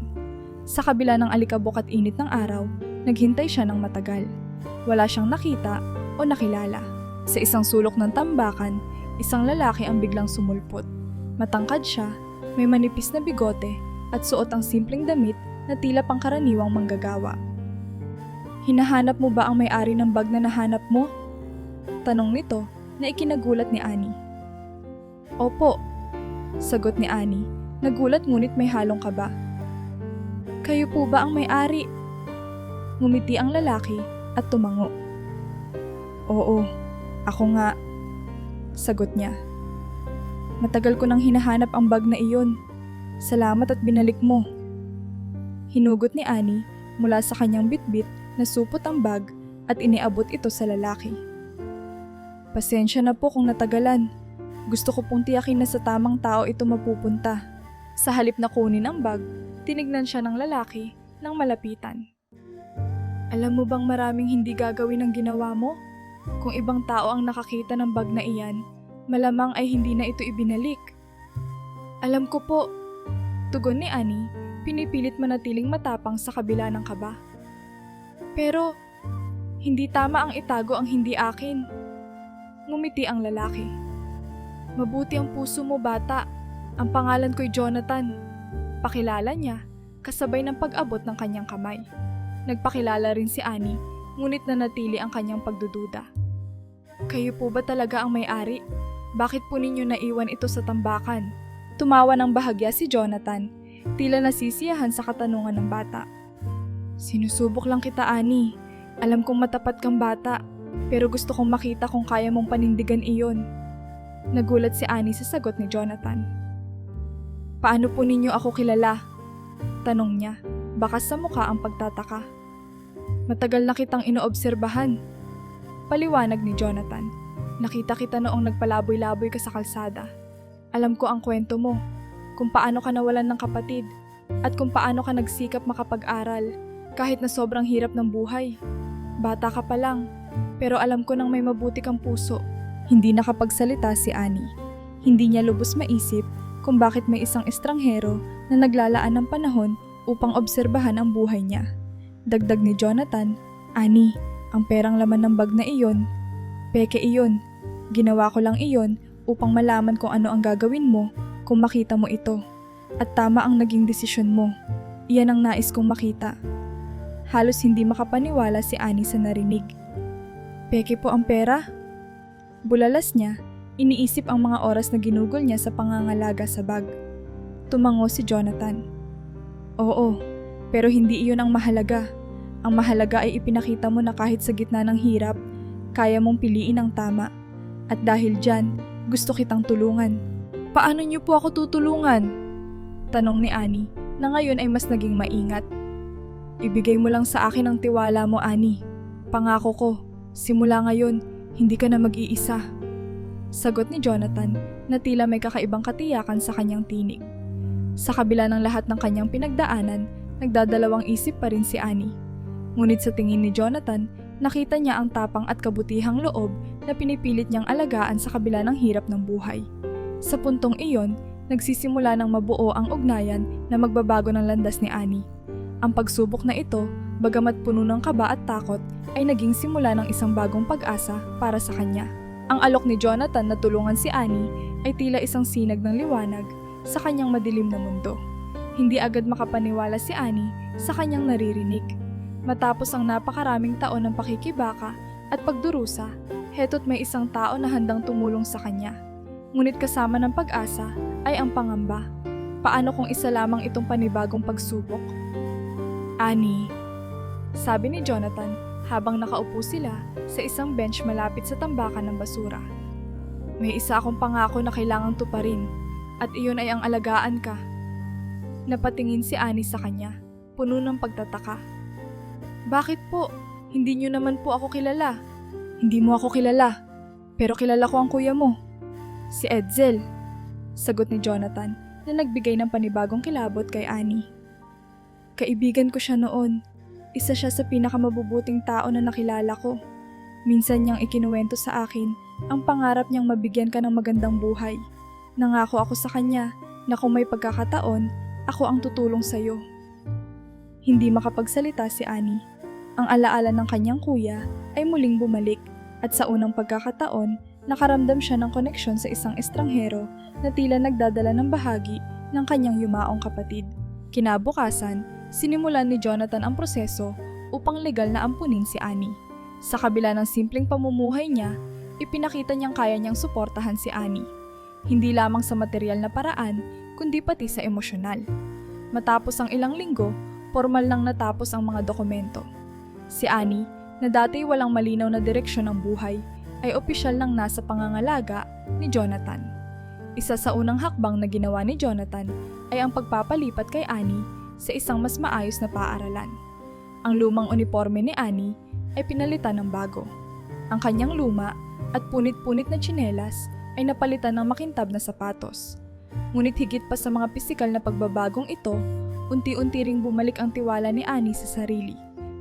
Sa kabila ng alikabok at init ng araw, naghintay siya ng matagal. Wala siyang nakita o nakilala. Sa isang sulok ng tambakan, isang lalaki ang biglang sumulpot. Matangkad siya, may manipis na bigote at suot ang simpleng damit na tila pangkaraniwang manggagawa. Hinahanap mo ba ang may-ari ng bag na nahanap mo? Tanong nito na ikinagulat ni Annie. Opo, sagot ni Annie, nagulat ngunit may halong kaba. Kayo po ba ang may-ari? Ngumiti ang lalaki at tumango. Oo, ako nga, sagot niya. Matagal ko nang hinahanap ang bag na iyon. Salamat at binalik mo. Hinugot ni Annie mula sa kanyang bitbit na supot ang bag at iniabot ito sa lalaki. Pasensya na po kung natagalan. Gusto ko pong tiyakin na sa tamang tao ito mapupunta. Sa halip na kunin ang bag, tinignan siya ng lalaki nang malapitan. Alam mo bang maraming hindi gagawin ang ginawa mo? Kung ibang tao ang nakakita ng bag na iyan, malamang ay hindi na ito ibinalik. Alam ko po, tugon ni Annie, pinipilit manatiling matapang sa kabila ng kaba. Pero, hindi tama ang itago ang hindi akin. Ngumiti ang lalaki. Mabuti ang puso mo, bata. Ang pangalan ko'y Jonathan. Pakilala niya, kasabay ng pag-abot ng kanyang kamay. Nagpakilala rin si Annie, ngunit nanatili ang kanyang pagdududa. Kayo po ba talaga ang may-ari? Bakit po ninyo naiwan ito sa tambakan? Tumawa ng bahagya si Jonathan, tila nasisiyahan sa katanungan ng bata. Sinusubok lang kita, Annie. Alam kong matapat kang bata, pero gusto kong makita kung kaya mong panindigan iyon. Nagulat si Annie sa sagot ni Jonathan. Paano po ninyo ako kilala? Tanong niya, bakas sa mukha ang pagtataka. Matagal na kitang inoobserbahan. Paliwanag ni Jonathan. Nakita kita noong nagpalaboy-laboy ka sa kalsada. Alam ko ang kwento mo, kung paano ka nawalan ng kapatid, at kung paano ka nagsikap makapag-aral, kahit na sobrang hirap ng buhay. Bata ka pa lang, pero alam ko nang may mabuti kang puso. Hindi nakapagsalita si Annie. Hindi niya lubos maisip kung bakit may isang estranghero na naglalaan ng panahon upang obserbahan ang buhay niya. Dagdag ni Jonathan, Annie, ang perang laman ng bag na iyon, peke iyon. Ginawa ko lang iyon upang malaman kung ano ang gagawin mo kung makita mo ito. At tama ang naging desisyon mo. Iyan ang nais kong makita. Halos hindi makapaniwala si Annie sa narinig. Peke po ang pera? Bulalas niya, iniisip ang mga oras na ginugol niya sa pangangalaga sa bag. Tumango si Jonathan. Oo, pero hindi iyon ang mahalaga. Ang mahalaga ay ipinakita mo na kahit sa gitna ng hirap, kaya mong piliin ang tama. At dahil dyan, gusto kitang tulungan. Paano niyo po ako tutulungan? Tanong ni Annie, na ngayon ay mas naging maingat. Ibigay mo lang sa akin ang tiwala mo, Annie. Pangako ko, simula ngayon, hindi ka na mag-iisa. Sagot ni Jonathan na tila may kakaibang katiyakan sa kanyang tinig. Sa kabila ng lahat ng kanyang pinagdaanan, nagdadalawang isip pa rin si Annie. Ngunit sa tingin ni Jonathan, nakita niya ang tapang at kabutihang loob na pinipilit niyang alagaan sa kabila ng hirap ng buhay. Sa puntong iyon, nagsisimula ng mabuo ang ugnayan na magbabago ng landas ni Annie. Ang pagsubok na ito, bagamat puno ng kaba at takot, ay naging simula ng isang bagong pag-asa para sa kanya. Ang alok ni Jonathan na tulungan si Annie ay tila isang sinag ng liwanag sa kanyang madilim na mundo. Hindi agad makapaniwala si Annie sa kanyang naririnig. Matapos ang napakaraming taon ng pakikibaka at pagdurusa, heto't may isang tao na handang tumulong sa kanya. Ngunit kasama ng pag-asa ay ang pangamba. Paano kung isa lamang itong panibagong pagsubok? Annie, sabi ni Jonathan habang nakaupo sila sa isang bench malapit sa tambakan ng basura. May isa akong pangako na kailangang tuparin at iyon ay ang alagaan ka. Napatingin si Annie sa kanya, puno ng pagtataka. Bakit po? Hindi niyo naman po ako kilala. Hindi mo ako kilala, pero kilala ko ang kuya mo. Si Edsel, sagot ni Jonathan na nagbigay ng panibagong kilabot kay Annie. Kaibigan ko siya noon. Isa siya sa pinakamabubuting tao na nakilala ko. Minsan niyang ikinuwento sa akin ang pangarap niyang mabigyan ka ng magandang buhay. Nangako ako sa kanya na kung may pagkakataon, ako ang tutulong sa'yo. Hindi makapagsalita si Annie. Ang alaala ng kanyang kuya ay muling bumalik at sa unang pagkakataon, nakaramdam siya ng koneksyon sa isang estranghero na tila nagdadala ng bahagi ng kanyang yumaong kapatid. Kinabukasan, sinimulan ni Jonathan ang proseso upang legal na ampunin si Annie. Sa kabila ng simpleng pamumuhay niya, ipinakita niyang kaya niyang suportahan si Annie. Hindi lamang sa material na paraan, kundi pati sa emosyonal. Matapos ang ilang linggo, formal nang natapos ang mga dokumento. Si Annie, na dati walang malinaw na direksyon ng buhay, ay opisyal nang nasa pangangalaga ni Jonathan. Isa sa unang hakbang na ginawa ni Jonathan ay ang pagpapalipat kay Annie sa isang mas maayos na paaralan. Ang lumang uniforme ni Annie ay pinalitan ng bago. Ang kanyang luma at punit-punit na tsinelas ay napalitan ng makintab na sapatos. Ngunit higit pa sa mga pisikal na pagbabagong ito, unti-unti ring bumalik ang tiwala ni Annie sa sarili.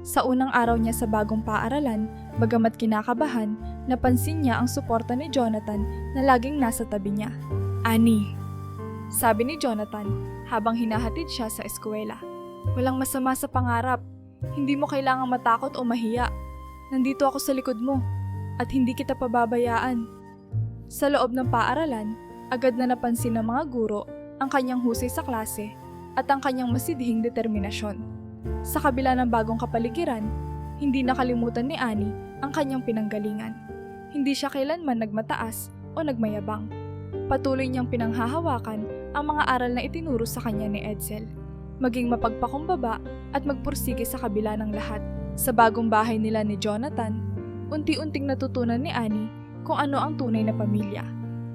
Sa unang araw niya sa bagong paaralan, bagamat kinakabahan, napansin niya ang suporta ni Jonathan na laging nasa tabi niya. Annie, Sabi ni Jonathan habang hinahatid siya sa eskwela. Walang masama sa pangarap. Hindi mo kailangang matakot o mahiya. Nandito ako sa likod mo at hindi kita pababayaan. Sa loob ng paaralan, agad na napansin ng mga guro ang kanyang husay sa klase at ang kanyang masidhing determinasyon. Sa kabila ng bagong kapaligiran, hindi nakalimutan ni Annie ang kanyang pinanggalingan. Hindi siya kailanman nagmataas o nagmayabang. Patuloy niyang pinanghahawakan ang mga aral na itinuro sa kanya ni Edsel, maging mapagpakumbaba at magpursige sa kabila ng lahat. Sa bagong bahay nila ni Jonathan, unti-unting natutunan ni Annie kung ano ang tunay na pamilya.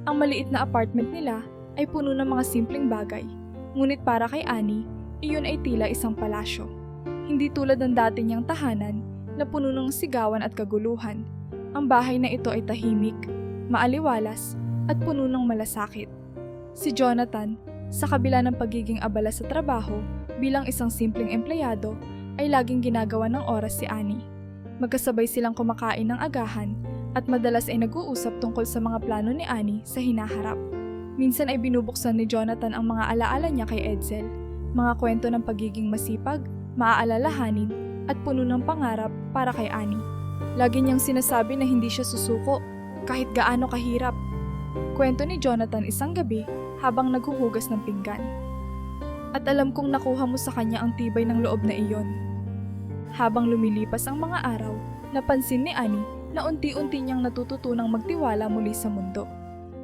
Ang maliit na apartment nila ay puno ng mga simpleng bagay, ngunit para kay Annie, iyon ay tila isang palasyo. Hindi tulad ng dati niyang tahanan na puno ng sigawan at kaguluhan. Ang bahay na ito ay tahimik, maaliwalas, at puno ng malasakit. Si Jonathan, sa kabila ng pagiging abala sa trabaho bilang isang simpleng empleyado, ay laging ginagawa ng oras si Annie. Magkasabay silang kumakain ng agahan at madalas ay nag-uusap tungkol sa mga plano ni Annie sa hinaharap. Minsan ay binubuksan ni Jonathan ang mga alaala niya kay Edsel, mga kwento ng pagiging masipag, maaalalahanin at puno ng pangarap para kay Annie. Lagi niyang sinasabi na hindi siya susuko kahit gaano kahirap. Kwento ni Jonathan isang gabi habang naghuhugas ng pinggan. At alam kong nakuha mo sa kanya ang tibay ng loob na iyon. Habang lumilipas ang mga araw, napansin ni Annie na unti-unti niyang natututunang magtiwala muli sa mundo.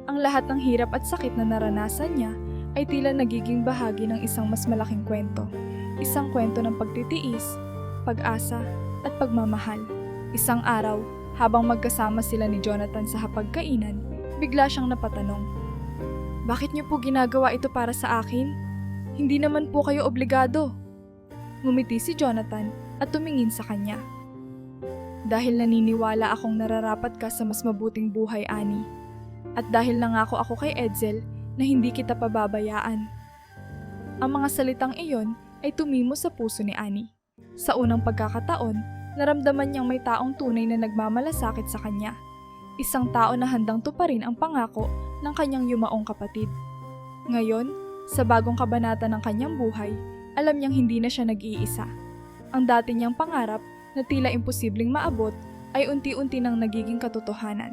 Ang lahat ng hirap at sakit na naranasan niya ay tila nagiging bahagi ng isang mas malaking kwento. Isang kwento ng pagtitiis, pag-asa, at pagmamahal. Isang araw, habang magkasama sila ni Jonathan sa hapagkainan, bigla siyang napatanong. Bakit niyo po ginagawa ito para sa akin? Hindi naman po kayo obligado. Ngumiti si Jonathan at tumingin sa kanya. Dahil naniniwala akong nararapat ka sa mas mabuting buhay, Annie. At dahil nangako ako kay Edsel na hindi kita pababayaan. Ang mga salitang iyon ay tumimo sa puso ni Annie. Sa unang pagkakataon, naramdaman niyang may taong tunay na nagmamalasakit sa kanya. Isang tao na handang tuparin ang pangako ng kanyang yumaong kapatid. Ngayon, sa bagong kabanata ng kanyang buhay, alam niyang hindi na siya nag-iisa. Ang dati niyang pangarap na tila imposibleng maabot ay unti-unti nang nagiging katotohanan.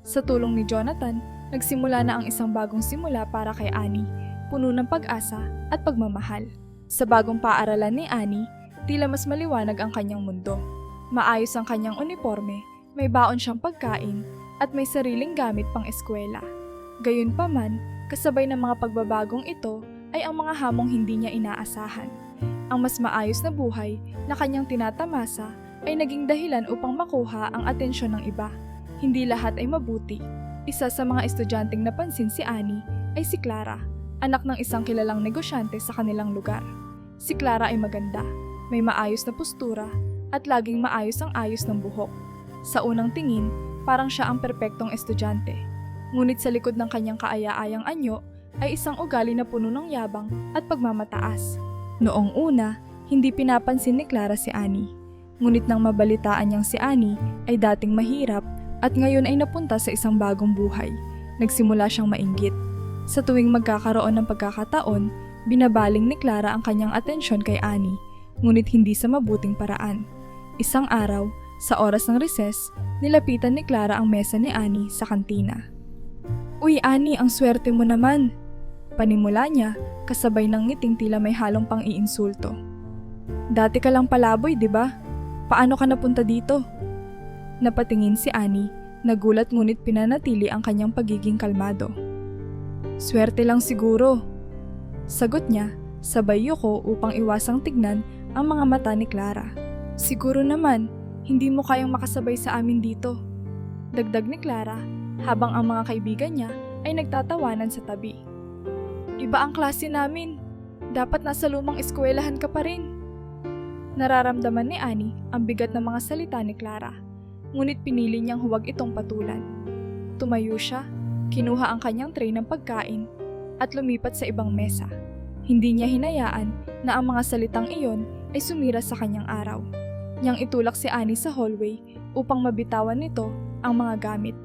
Sa tulong ni Jonathan, nagsimula na ang isang bagong simula para kay Annie, puno ng pag-asa at pagmamahal. Sa bagong paaralan ni Annie, tila mas maliwanag ang kanyang mundo. Maayos ang kanyang uniforme, may baon siyang pagkain, at may sariling gamit pang eskwela. Gayunpaman, kasabay ng mga pagbabagong ito ay ang mga hamong hindi niya inaasahan. Ang mas maayos na buhay na kanyang tinatamasa ay naging dahilan upang makuha ang atensyon ng iba. Hindi lahat ay mabuti. Isa sa mga estudyanteng napansin si Annie ay si Clara, anak ng isang kilalang negosyante sa kanilang lugar. Si Clara ay maganda, may maayos na postura, at laging maayos ang ayos ng buhok. Sa unang tingin, parang siya ang perpektong estudyante. Ngunit sa likod ng kanyang kaaya-ayang anyo ay isang ugali na puno ng yabang at pagmamataas. Noong una, hindi pinapansin ni Clara si Annie. Ngunit nang mabalitaan niyang si Annie ay dating mahirap at ngayon ay napunta sa isang bagong buhay, nagsimula siyang mainggit. Sa tuwing magkakaroon ng pagkakataon, binabaling ni Clara ang kanyang atensyon kay Annie, ngunit hindi sa mabuting paraan. Isang araw, sa oras ng recess, nilapitan ni Clara ang mesa ni Annie sa kantina. "Uy Annie, ang swerte mo naman!" Panimula niya, kasabay ng ngiting tila may halong pang-iinsulto. "Dati ka lang palaboy, di ba? Paano ka napunta dito?" Napatingin si Annie, nagulat ngunit pinanatili ang kanyang pagiging kalmado. "Swerte lang siguro." Sagot niya, sabay yuko upang iwasang tignan ang mga mata ni Clara. "Siguro naman, hindi mo kayang makasabay sa amin dito." Dagdag ni Clara, habang ang mga kaibigan niya ay nagtatawanan sa tabi. "Iba ang klase namin. Dapat nasa lumang eskwelahan ka pa rin." Nararamdaman ni Annie ang bigat ng mga salita ni Clara, ngunit pinili niyang huwag itong patulan. Tumayo siya, kinuha ang kanyang tray ng pagkain, at lumipat sa ibang mesa. Hindi niya hinayaan na ang mga salitang iyon ay sumira sa kanyang araw. Niyang itulak si Annie sa hallway upang mabitawan nito ang mga gamit.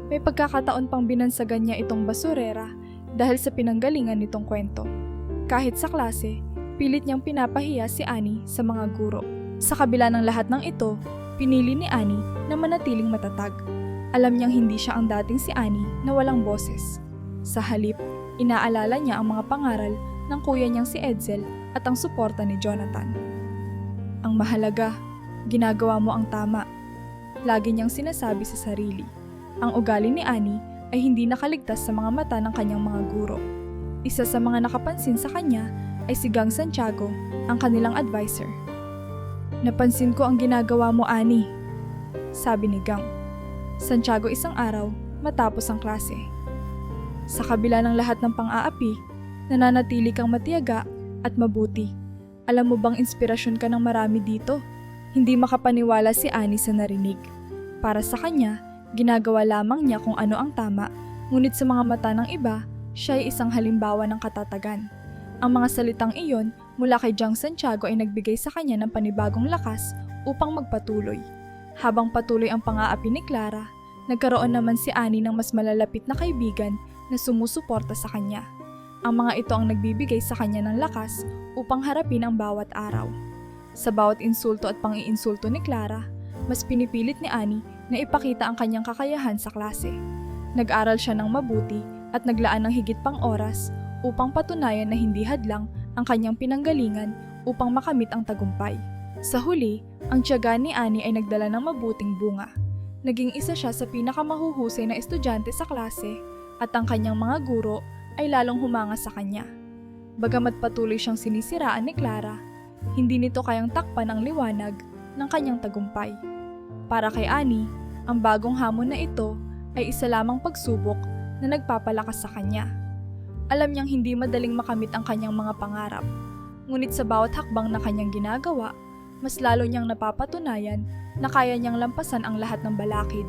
May pagkakataon pang binansagan niya itong basurera dahil sa pinanggalingan nitong kwento. Kahit sa klase, pilit niyang pinapahiya si Annie sa mga guro. Sa kabila ng lahat ng ito, pinili ni Annie na manatiling matatag. Alam niyang hindi siya ang dating si Annie na walang boses. Sa halip, inaalala niya ang mga pangaral ng kuya niyang si Edsel at ang suporta ni Jonathan. Ang mahalaga, ginagawa mo ang tama. Lagi niyang sinasabi sa sarili. Ang ugali ni Annie ay hindi nakaligtas sa mga mata ng kanyang mga guro. Isa sa mga nakapansin sa kanya ay si Gang Santiago, ang kanilang advisor. "Napansin ko ang ginagawa mo, Annie," sabi ni Gang. Santiago isang araw matapos ang klase. "Sa kabila ng lahat ng pang-aapi, nananatili kang matiyaga at mabuti. Alam mo bang inspirasyon ka ng marami dito?" Hindi makapaniwala si Annie sa narinig. Para sa kanya, ginagawa lamang niya kung ano ang tama, ngunit sa mga mata ng iba, siya ay isang halimbawa ng katatagan. Ang mga salitang iyon mula kay Gang Santiago ay nagbigay sa kanya ng panibagong lakas upang magpatuloy. Habang patuloy ang pang-aapi ni Clara, nagkaroon naman si Annie ng mas malalapit na kaibigan na sumusuporta sa kanya. Ang mga ito ang nagbibigay sa kanya ng lakas upang harapin ang bawat araw. Sa bawat insulto at pang-iinsulto ni Clara, mas pinipilit ni Annie na ipakita ang kanyang kakayahan sa klase. Nag-aral siya ng mabuti at naglaan ng higit pang oras upang patunayan na hindi hadlang ang kanyang pinanggalingan upang makamit ang tagumpay. Sa huli, ang tiyaga ni Annie ay nagdala ng mabuting bunga. Naging isa siya sa pinakamahuhusay na estudyante sa klase at ang kanyang mga guro ay lalong humanga sa kanya. Bagamat patuloy siyang sinisiraan ni Clara, hindi nito kayang takpan ang liwanag ng kanyang tagumpay. Para kay Annie, ang bagong hamon na ito ay isa lamang pagsubok na nagpapalakas sa kanya. Alam niyang hindi madaling makamit ang kanyang mga pangarap, ngunit sa bawat hakbang na kanyang ginagawa, mas lalo niyang napapatunayan na kaya niyang lampasan ang lahat ng balakid.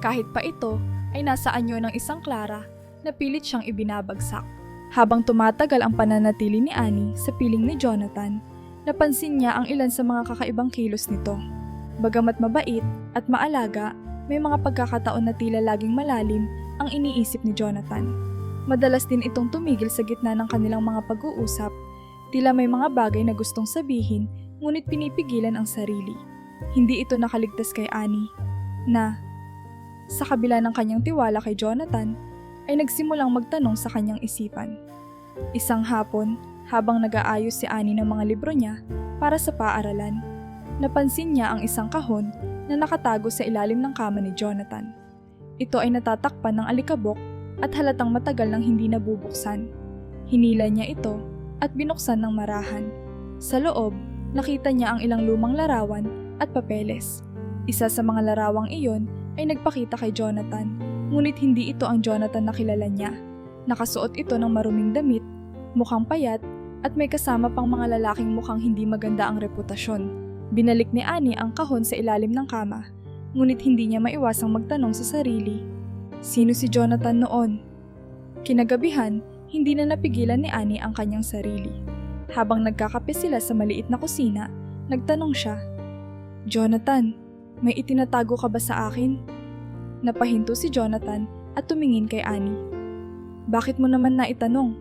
Kahit pa ito ay nasa anyo ng isang Clara na pilit siyang ibinabagsak. Habang tumatagal ang pananatili ni Annie sa piling ni Jonathan, napansin niya ang ilan sa mga kakaibang kilos nito. Bagamat mabait at maalaga, may mga pagkakataon na tila laging malalim ang iniisip ni Jonathan. Madalas din itong tumigil sa gitna ng kanilang mga pag-uusap. Tila may mga bagay na gustong sabihin, ngunit pinipigilan ang sarili. Hindi ito nakaligtas kay Annie, na sa kabila ng kanyang tiwala kay Jonathan, ay nagsimulang magtanong sa kanyang isipan. Isang hapon, habang nag-aayos si Annie ng mga libro niya para sa paaralan, napansin niya ang isang kahon na nakatago sa ilalim ng kama ni Jonathan. Ito ay natatakpan ng alikabok at halatang matagal nang hindi nabubuksan. Hinila niya ito at binuksan ng marahan. Sa loob, nakita niya ang ilang lumang larawan at papeles. Isa sa mga larawang iyon ay nagpakita kay Jonathan, ngunit hindi ito ang Jonathan na kilala niya. Nakasuot ito ng maruming damit, mukhang payat, at may kasama pang mga lalaking mukhang hindi maganda ang reputasyon. Binalik ni Annie ang kahon sa ilalim ng kama, ngunit hindi niya maiwasang magtanong sa sarili, sino si Jonathan noon? Kinagabihan, hindi na napigilan ni Annie ang kanyang sarili. Habang nagkakape sila sa maliit na kusina, nagtanong siya, "Jonathan, may itinatago ka ba sa akin?" Napahinto si Jonathan at tumingin kay Annie. "Bakit mo naman naitanong?"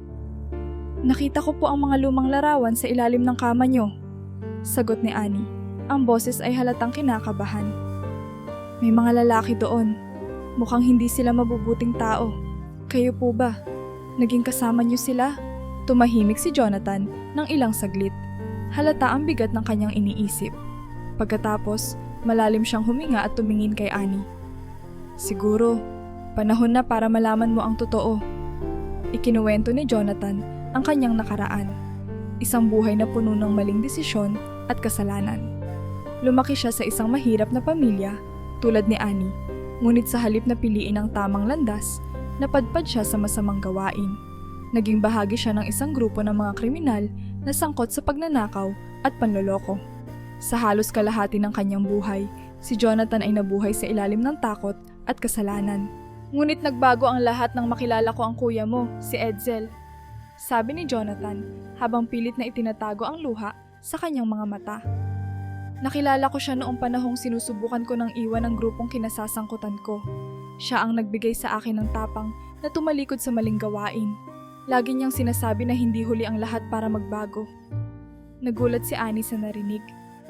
"Nakita ko po ang mga lumang larawan sa ilalim ng kama niyo," sagot ni Annie. Ang boses ay halatang kinakabahan. "May mga lalaki doon. Mukhang hindi sila mabubuting tao. Kayo po ba? Naging kasama niyo sila?" Tumahimik si Jonathan ng ilang saglit. Halata ang bigat ng kanyang iniisip. Pagkatapos, malalim siyang huminga at tumingin kay Annie. "Siguro, panahon na para malaman mo ang totoo." Ikinuwento ni Jonathan ang kanyang nakaraan. Isang buhay na puno ng maling desisyon at kasalanan. Lumaki siya sa isang mahirap na pamilya tulad ni Annie, ngunit sa halip na piliin ang tamang landas, napadpad siya sa masamang gawain. Naging bahagi siya ng isang grupo ng mga kriminal na sangkot sa pagnanakaw at panloloko. Sa halos kalahati ng kanyang buhay, si Jonathan ay nabuhay sa ilalim ng takot at kasalanan. "Ngunit nagbago ang lahat nang makilala ko ang kuya mo, si Edsel," sabi ni Jonathan habang pilit na itinatago ang luha sa kanyang mga mata. "Nakilala ko siya noong panahong sinusubukan ko ng iwan ang grupong kinasasangkutan ko. Siya ang nagbigay sa akin ng tapang na tumalikod sa maling gawain. Lagi niyang sinasabi na hindi huli ang lahat para magbago. Nagulat si Annie sa narinig.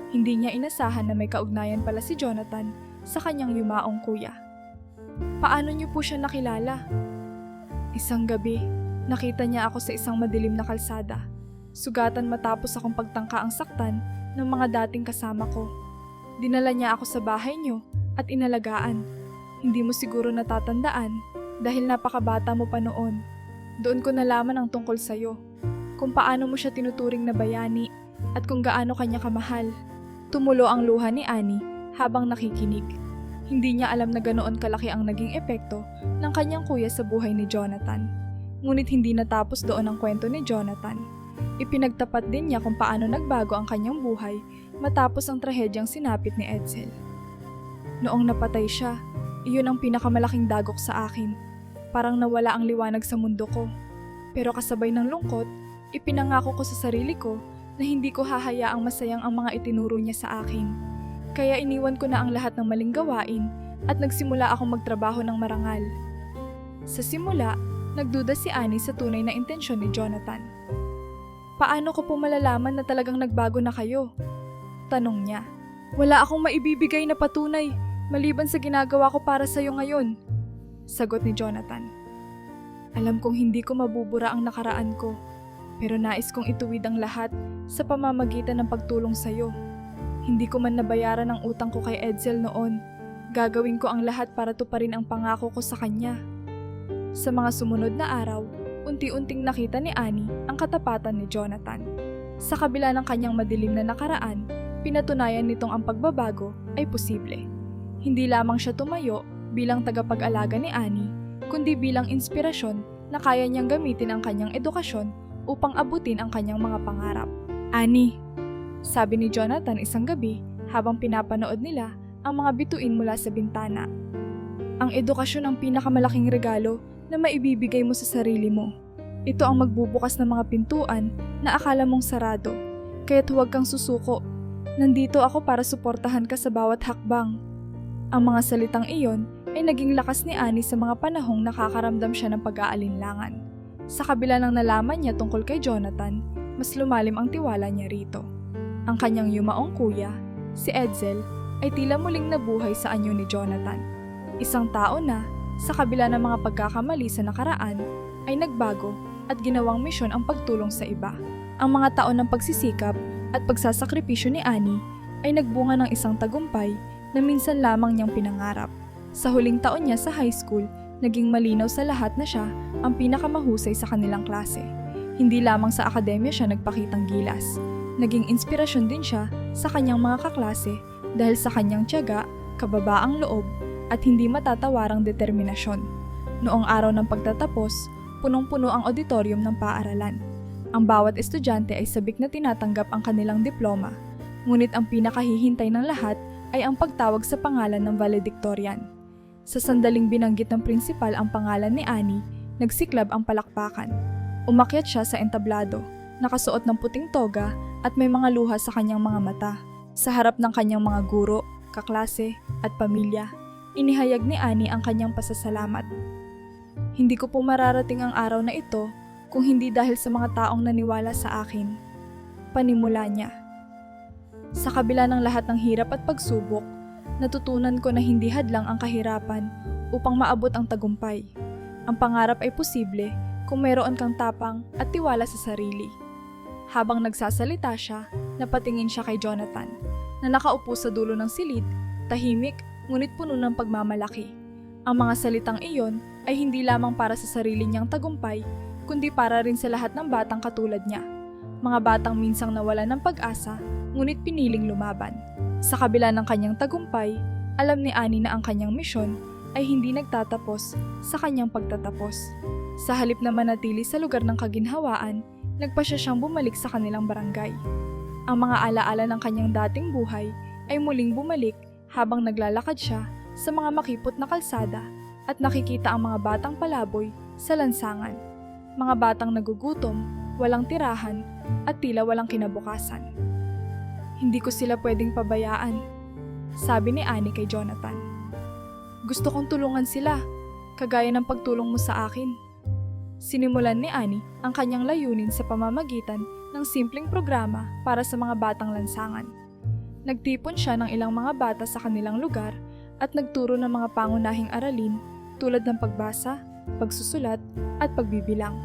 Hindi niya inasahan na may kaugnayan pala si Jonathan sa kanyang yumaong kuya. Paano niyo po siya nakilala? Isang gabi, nakita niya ako sa isang madilim na kalsada. Sugatan matapos akong pagtangka ang saktan ng mga dating kasama ko. Dinala niya ako sa bahay niyo at inalagaan. Hindi mo siguro natatandaan dahil napakabata mo pa noon. Doon ko nalaman ang tungkol sa'yo, kung paano mo siya tinuturing na bayani at kung gaano kanya kamahal. Tumulo ang luha ni Annie habang nakikinig. Hindi niya alam na ganoon kalaki ang naging epekto ng kanyang kuya sa buhay ni Jonathan. Ngunit hindi natapos doon ang kwento ni Jonathan. Ipinagtapat din niya kung paano nagbago ang kanyang buhay matapos ang trahedyang sinapit ni Edsel. Noong napatay siya, iyon ang pinakamalaking dagok sa akin. Parang nawala ang liwanag sa mundo ko. Pero kasabay ng lungkot, ipinangako ko sa sarili ko na hindi ko hahayaang masayang ang mga itinuro niya sa akin. Kaya iniwan ko na ang lahat ng maling gawain at nagsimula akong magtrabaho ng marangal. Sa simula, nagduda si Annie sa tunay na intensyon ni Jonathan. Paano ko po malalaman na talagang nagbago na kayo? Tanong niya. Wala akong maibibigay na patunay maliban sa ginagawa ko para sa'yo ngayon. Sagot ni Jonathan. Alam kong hindi ko mabubura ang nakaraan ko, pero nais kong ituwid ang lahat sa pamamagitan ng pagtulong sa'yo. Hindi ko man nabayaran ang utang ko kay Edsel noon. Gagawin ko ang lahat para tuparin ang pangako ko sa kanya. Sa mga sumunod na araw, unti-unting nakita ni Annie ang katapatan ni Jonathan. Sa kabila ng kanyang madilim na nakaraan, pinatunayan nitong ang pagbabago ay posible. Hindi lamang siya tumayo bilang tagapag-alaga ni Annie, kundi bilang inspirasyon na kaya niyang gamitin ang kanyang edukasyon upang abutin ang kanyang mga pangarap. Annie, sabi ni Jonathan isang gabi habang pinapanood nila ang mga bituin mula sa bintana. Ang edukasyon ang pinakamalaking regalo na maibibigay mo sa sarili mo. Ito ang magbubukas ng mga pintuan na akala mong sarado, kaya't huwag kang susuko. Nandito ako para suportahan ka sa bawat hakbang. Ang mga salitang iyon ay naging lakas ni Annie sa mga panahong nakakaramdam siya ng pag-aalinlangan. Sa kabila ng nalaman niya tungkol kay Jonathan, mas lumalim ang tiwala niya rito. Ang kanyang yumaong kuya, si Edsel, ay tila muling nabuhay sa anyo ni Jonathan. Isang tao na, sa kabila ng mga pagkakamali sa nakaraan, ay nagbago at ginawang misyon ang pagtulong sa iba. Ang mga taon ng pagsisikap at pagsasakripisyo ni Annie ay nagbunga ng isang tagumpay na minsan lamang niyang pinangarap. Sa huling taon niya sa high school, naging malinaw sa lahat na siya ang pinakamahusay sa kanilang klase. Hindi lamang sa akademya siya nagpakitang gilas. Naging inspirasyon din siya sa kanyang mga kaklase dahil sa kanyang tiyaga, kababaang loob, at hindi matatawarang determinasyon. Noong araw ng pagtatapos, punong-puno ang auditorium ng paaralan. Ang bawat estudyante ay sabik na tinatanggap ang kanilang diploma, ngunit ang pinakahihintay ng lahat ay ang pagtawag sa pangalan ng valedictorian. Sa sandaling binanggit ng prinsipal ang pangalan ni Annie, nagsiklab ang palakpakan. Umakyat siya sa entablado, nakasuot ng puting toga at may mga luha sa kanyang mga mata. Sa harap ng kanyang mga guro, kaklase at pamilya, inihayag ni Annie ang kanyang pasasalamat. Hindi ko po mararating ang araw na ito kung hindi dahil sa mga taong naniwala sa akin. Panimula niya. Sa kabila ng lahat ng hirap at pagsubok, natutunan ko na hindi hadlang ang kahirapan upang maabot ang tagumpay. Ang pangarap ay posible kung mayroon kang tapang at tiwala sa sarili. Habang nagsasalita siya, napatingin siya kay Jonathan, na nakaupo sa dulo ng silid, tahimik ngunit puno ng pagmamalaki. Ang mga salitang iyon ay hindi lamang para sa sarili niyang tagumpay, kundi para rin sa lahat ng batang katulad niya. Mga batang minsang nawalan ng pag-asa, ngunit piniling lumaban. Sa kabila ng kanyang tagumpay, alam ni Annie na ang kanyang misyon ay hindi nagtatapos sa kanyang pagtatapos. Sa halip na manatili sa lugar ng kaginhawaan, nagpasya siyang bumalik sa kanilang barangay. Ang mga alaala ng kanyang dating buhay ay muling bumalik habang naglalakad siya sa mga makipot na kalsada at nakikita ang mga batang palaboy sa lansangan. Mga batang nagugutom, walang tirahan at tila walang kinabukasan. Hindi ko sila pwedeng pabayaan, sabi ni Annie kay Jonathan. Gusto kong tulungan sila, kagaya ng pagtulong mo sa akin. Sinimulan ni Annie ang kanyang layunin sa pamamagitan ng simpleng programa para sa mga batang lansangan. Nagtipon siya ng ilang mga bata sa kanilang lugar at nagturo ng mga pangunahing aralin tulad ng pagbasa, pagsusulat at pagbibilang.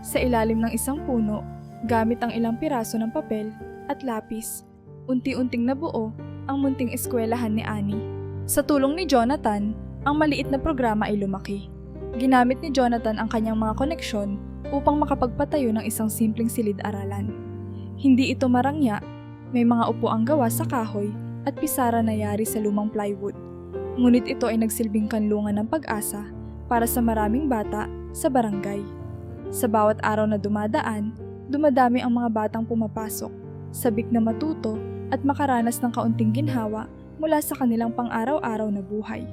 Sa ilalim ng isang puno, gamit ang ilang piraso ng papel at lapis, unti-unting nabuo ang munting eskwelahan ni Annie. Sa tulong ni Jonathan, ang maliit na programa ay lumaki. Ginamit ni Jonathan ang kanyang mga koneksyon upang makapagpatayo ng isang simpleng silid-aralan. Hindi ito marangya, may mga upuang gawa sa kahoy at pisara na yari sa lumang plywood. Ngunit ito ay nagsilbing kanlungan ng pag-asa para sa maraming bata sa barangay. Sa bawat araw na dumadaan, dumadami ang mga batang pumapasok, sabik na matuto at makaranas ng kaunting ginhawa mula sa kanilang pang-araw-araw na buhay.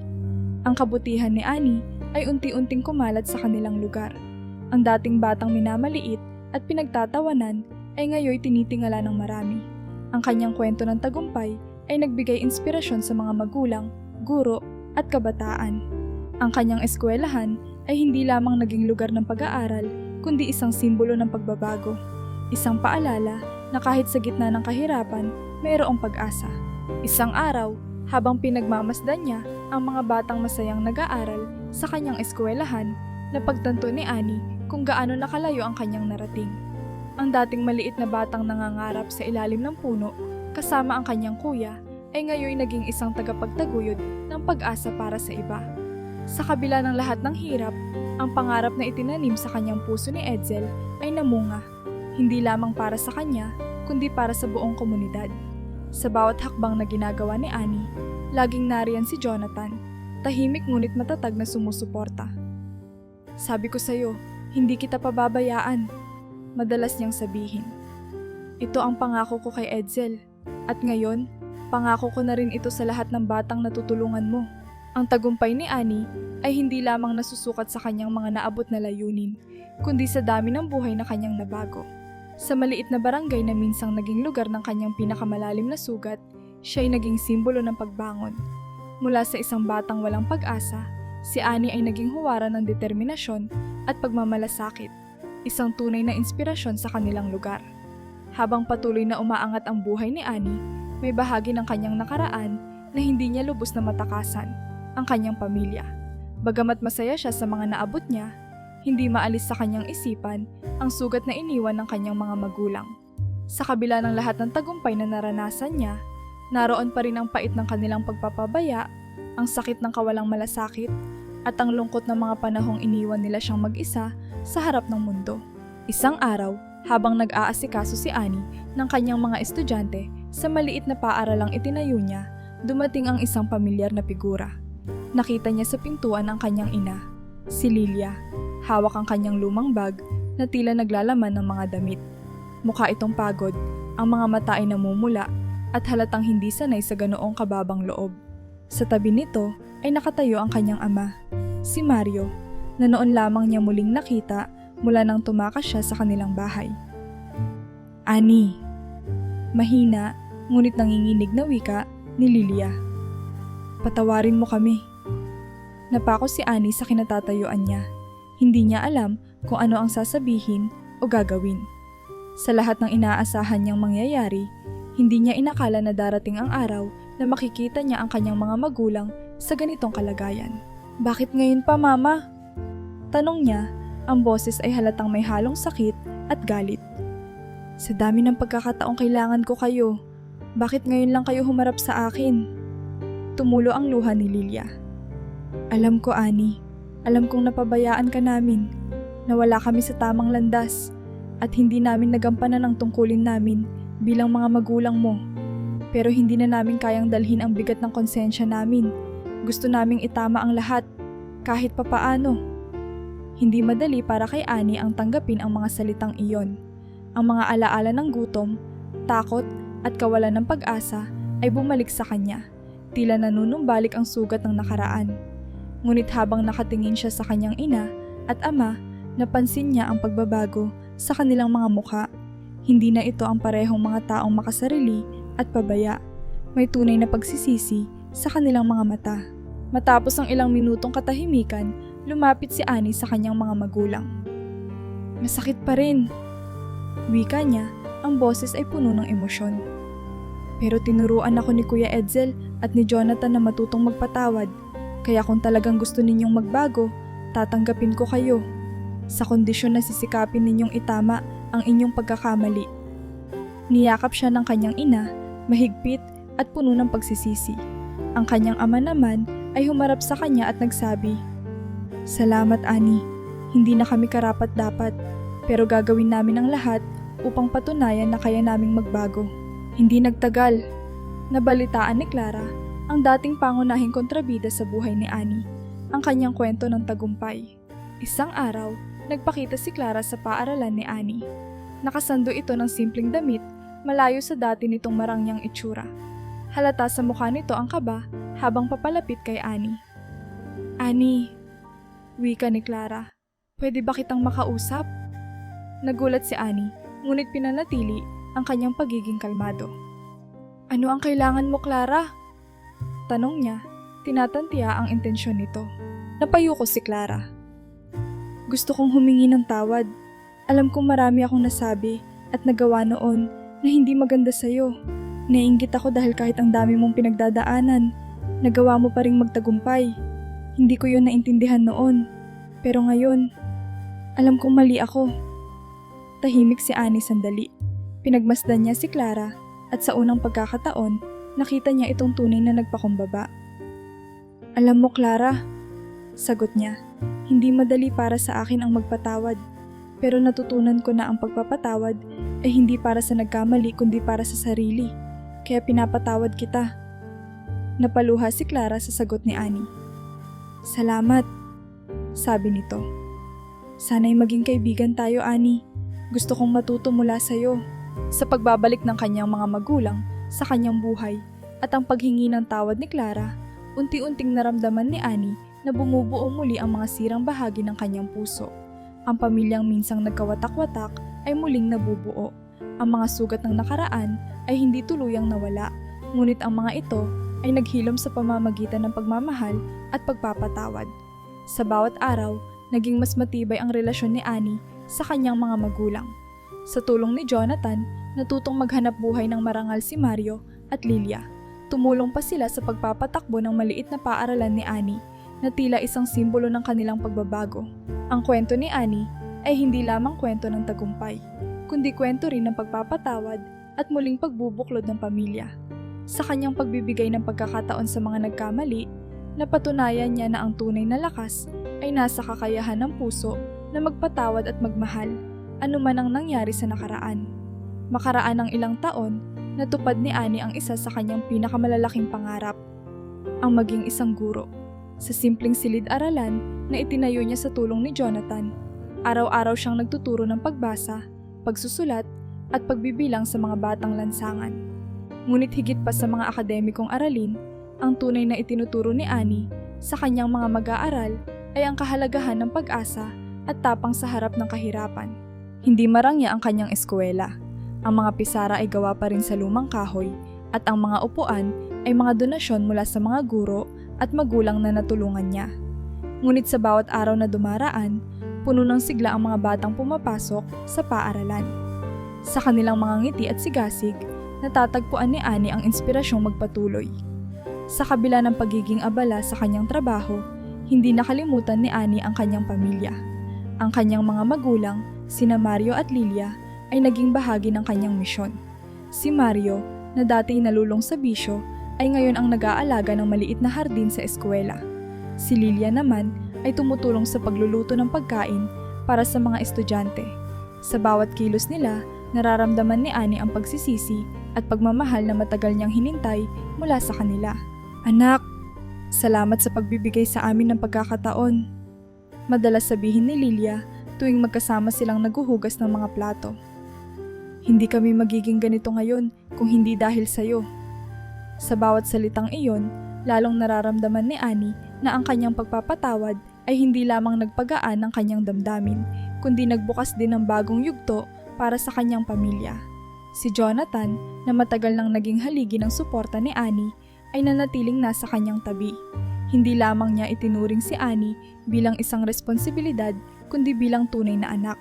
Ang kabutihan ni Annie ay unti-unting kumalat sa kanilang lugar. Ang dating batang minamaliit at pinagtatawanan ay ngayoy tinitingala ng marami. Ang kanyang kwento ng tagumpay ay nagbigay inspirasyon sa mga magulang, guro at kabataan. Ang kanyang eskwelahan ay hindi lamang naging lugar ng pag-aaral, kundi isang simbolo ng pagbabago. Isang paalala na kahit sa gitna ng kahirapan, mayroong pag-asa. Isang araw, habang pinagmamasdan niya ang mga batang masayang nag-aaral sa kanyang eskwelahan, napagtanto ni Annie kung gaano nakalayo ang kanyang narating. Ang dating maliit na batang nangangarap sa ilalim ng puno kasama ang kanyang kuya ay ngayon naging isang tagapagtaguyod ng pag-asa para sa iba. Sa kabila ng lahat ng hirap, ang pangarap na itinanim sa kanyang puso ni Edsel ay namunga, hindi lamang para sa kanya, kundi para sa buong komunidad. Sa bawat hakbang na ginagawa ni Annie, laging nariyan si Jonathan, tahimik ngunit matatag na sumusuporta. Sabi ko sa'yo, hindi kita pababayaan, madalas niyang sabihin. Ito ang pangako ko kay Edsel, at ngayon, pangako ko na rin ito sa lahat ng batang natutulungan mo. Ang tagumpay ni Annie ay hindi lamang nasusukat sa kanyang mga naabot na layunin, kundi sa dami ng buhay na kanyang nabago. Sa maliit na barangay na minsang naging lugar ng kanyang pinakamalalim na sugat, siya ay naging simbolo ng pagbangon. Mula sa isang batang walang pag-asa, si Annie ay naging huwara ng determinasyon at pagmamalasakit, isang tunay na inspirasyon sa kanilang lugar. Habang patuloy na umaangat ang buhay ni Annie, may bahagi ng kanyang nakaraan na hindi niya lubos na matakasan, ang kanyang pamilya. Bagamat masaya siya sa mga naabot niya, hindi maalis sa kanyang isipan ang sugat na iniwan ng kanyang mga magulang. Sa kabila ng lahat ng tagumpay na naranasan niya, naroon pa rin ang pait ng kanilang pagpapabaya, ang sakit ng kawalang malasakit, at ang lungkot ng mga panahong iniwan nila siyang mag-isa sa harap ng mundo. Isang araw, habang nag-aasikaso si Annie ng kanyang mga estudyante sa maliit na paaralang itinayo niya, dumating ang isang pamilyar na figura. Nakita niya sa pintuan ang kanyang ina, si Lilia. Hawak ang kanyang lumang bag na tila naglalaman ng mga damit. Mukha itong pagod, ang mga mata ay namumula at halatang hindi sanay sa ganoong kababang loob. Sa tabi nito ay nakatayo ang kanyang ama, si Mario, na noon lamang niya muling nakita mula nang tumakas siya sa kanilang bahay. Annie, mahina ngunit nanginginig na wika ni Lilia. Patawarin mo kami. Napako si Annie sa kinatatayuan niya. Hindi niya alam kung ano ang sasabihin o gagawin. Sa lahat ng inaasahan niyang mangyayari, hindi niya inakala na darating ang araw na makikita niya ang kanyang mga magulang sa ganitong kalagayan. Bakit ngayon pa, Mama? Tanong niya, ang boses ay halatang may halong sakit at galit. Sa dami ng pagkakataong kailangan ko kayo, bakit ngayon lang kayo humarap sa akin? Tumulo ang luha ni Lilia. Alam ko, Annie. Alam kong napabayaan ka namin, nawala kami sa tamang landas, at hindi namin nagampanan ang tungkulin namin bilang mga magulang mo. Pero hindi na namin kayang dalhin ang bigat ng konsensya namin. Gusto naming itama ang lahat, kahit papaano. Hindi madali para kay Annie ang tanggapin ang mga salitang iyon. Ang mga alaala ng gutom, takot at kawalan ng pag-asa ay bumalik sa kanya, tila nanunumbalik ang sugat ng nakaraan. Ngunit habang nakatingin siya sa kanyang ina at ama, napansin niya ang pagbabago sa kanilang mga mukha. Hindi na ito ang parehong mga taong makasarili at pabaya. May tunay na pagsisisi sa kanilang mga mata. Matapos ang ilang minutong katahimikan, lumapit si Annie sa kanyang mga magulang. Masakit pa rin. Wika niya, ang boses ay puno ng emosyon. Pero tinuruan ako ni Kuya Edsel at ni Jonathan na matutong magpatawad. Kaya kung talagang gusto ninyong magbago, tatanggapin ko kayo. Sa kondisyon na sisikapin ninyong itama ang inyong pagkakamali. Niyakap siya ng kanyang ina, mahigpit at puno ng pagsisisi. Ang kanyang ama naman ay humarap sa kanya at nagsabi, "Salamat, Annie. Hindi na kami karapat-dapat, pero gagawin namin ang lahat upang patunayan na kaya naming magbago." Hindi nagtagal. Nabalitaan ni Clara ang dating pangunahing kontrabida sa buhay ni Annie, ang kanyang kwento ng tagumpay. Isang araw, nagpakita si Clara sa paaralan ni Annie. Nakasando ito ng simpleng damit, malayo sa dati nitong marangyang itsura. Halata sa mukha nito ang kaba habang papalapit kay Annie. "Annie," wika ni Clara, "pwede ba kitang makausap?" Nagulat si Annie, ngunit pinanatili ang kanyang pagiging kalmado. "Ano ang kailangan mo, Clara?" Tanong niya, tinatantiya ang intensyon nito. Napayuko si Clara. "Gusto kong humingi ng tawad. Alam kong marami akong nasabi at nagawa noon na hindi maganda sa'yo. Naiinggit ako dahil kahit ang dami mong pinagdadaanan, nagawa mo pa ring magtagumpay. Hindi ko yun naintindihan noon. Pero ngayon, alam kong mali ako." Tahimik si Annie sandali. Pinagmasdan niya si Clara at sa unang pagkakataon, nakita niya itong tunay na nagpakumbaba. "Alam mo, Clara," sagot niya, "hindi madali para sa akin ang magpatawad. Pero natutunan ko na ang pagpapatawad ay hindi para sa nagkamali kundi para sa sarili. Kaya pinapatawad kita." Napaluha si Clara sa sagot ni Annie. "Salamat," sabi nito. "Sana'y maging kaibigan tayo, Annie. Gusto kong matuto mula sa'yo." Sa pagbabalik ng kanyang mga magulang sa kanyang buhay at ang paghingi ng tawad ni Clara, unti-unting naramdaman ni Annie na bumubuo muli ang mga sirang bahagi ng kanyang puso. Ang pamilyang minsang nagkawatak-watak ay muling nabubuo. Ang mga sugat ng nakaraan ay hindi tuluyang nawala, ngunit ang mga ito ay naghilom sa pamamagitan ng pagmamahal at pagpapatawad. Sa bawat araw, naging mas matibay ang relasyon ni Annie sa kanyang mga magulang. Sa tulong ni Jonathan, natutong maghanap buhay ng marangal si Mario at Lilia. Tumulong pa sila sa pagpapatakbo ng maliit na paaralan ni Annie na tila isang simbolo ng kanilang pagbabago. Ang kwento ni Annie ay hindi lamang kwento ng tagumpay, kundi kwento rin ng pagpapatawad at muling pagbubuklod ng pamilya. Sa kanyang pagbibigay ng pagkakataon sa mga nagkamali, napatunayan niya na ang tunay na lakas ay nasa kakayahan ng puso na magpatawad at magmahal, anuman ang nangyari sa nakaraan. Makaraan ng ilang taon, natupad ni Annie ang isa sa kanyang pinakamalalaking pangarap, ang maging isang guro. Sa simpleng silid-aralan na itinayo niya sa tulong ni Jonathan, araw-araw siyang nagtuturo ng pagbasa, pagsusulat, at pagbibilang sa mga batang lansangan. Ngunit higit pa sa mga akademikong aralin, ang tunay na itinuturo ni Annie sa kanyang mga mag-aaral ay ang kahalagahan ng pag-asa at tapang sa harap ng kahirapan. Hindi marangya ang kanyang eskwela. Ang mga pisara ay gawa pa rin sa lumang kahoy at ang mga upuan ay mga donasyon mula sa mga guro at magulang na natulungan niya. Ngunit sa bawat araw na dumaraan, puno ng sigla ang mga batang pumapasok sa paaralan. Sa kanilang mga ngiti at sigasig, natatagpuan ni Annie ang inspirasyong magpatuloy. Sa kabila ng pagiging abala sa kanyang trabaho, hindi nakalimutan ni Annie ang kanyang pamilya. Ang kanyang mga magulang, sina Mario at Lilia, ay naging bahagi ng kanyang misyon. Si Mario, na dati nalulong sa bisyo, ay ngayon ang nag-aalaga ng maliit na hardin sa eskwela. Si Lilia naman ay tumutulong sa pagluluto ng pagkain para sa mga estudyante. Sa bawat kilos nila, nararamdaman ni Annie ang pagsisisi at pagmamahal na matagal niyang hinintay mula sa kanila. "Anak, salamat sa pagbibigay sa amin ng pagkakataon," madalas sabihin ni Lilia tuwing magkasama silang naguhugas ng mga plato. "Hindi kami magiging ganito ngayon kung hindi dahil sa'yo." Sa bawat salitang iyon, lalong nararamdaman ni Annie na ang kanyang pagpapatawad ay hindi lamang nagpagaan ng kanyang damdamin, kundi nagbukas din ng bagong yugto para sa kanyang pamilya. Si Jonathan, na matagal nang naging haligi ng suporta ni Annie, ay nanatiling nasa kanyang tabi. Hindi lamang niya itinuring si Annie bilang isang responsibilidad, kundi bilang tunay na anak.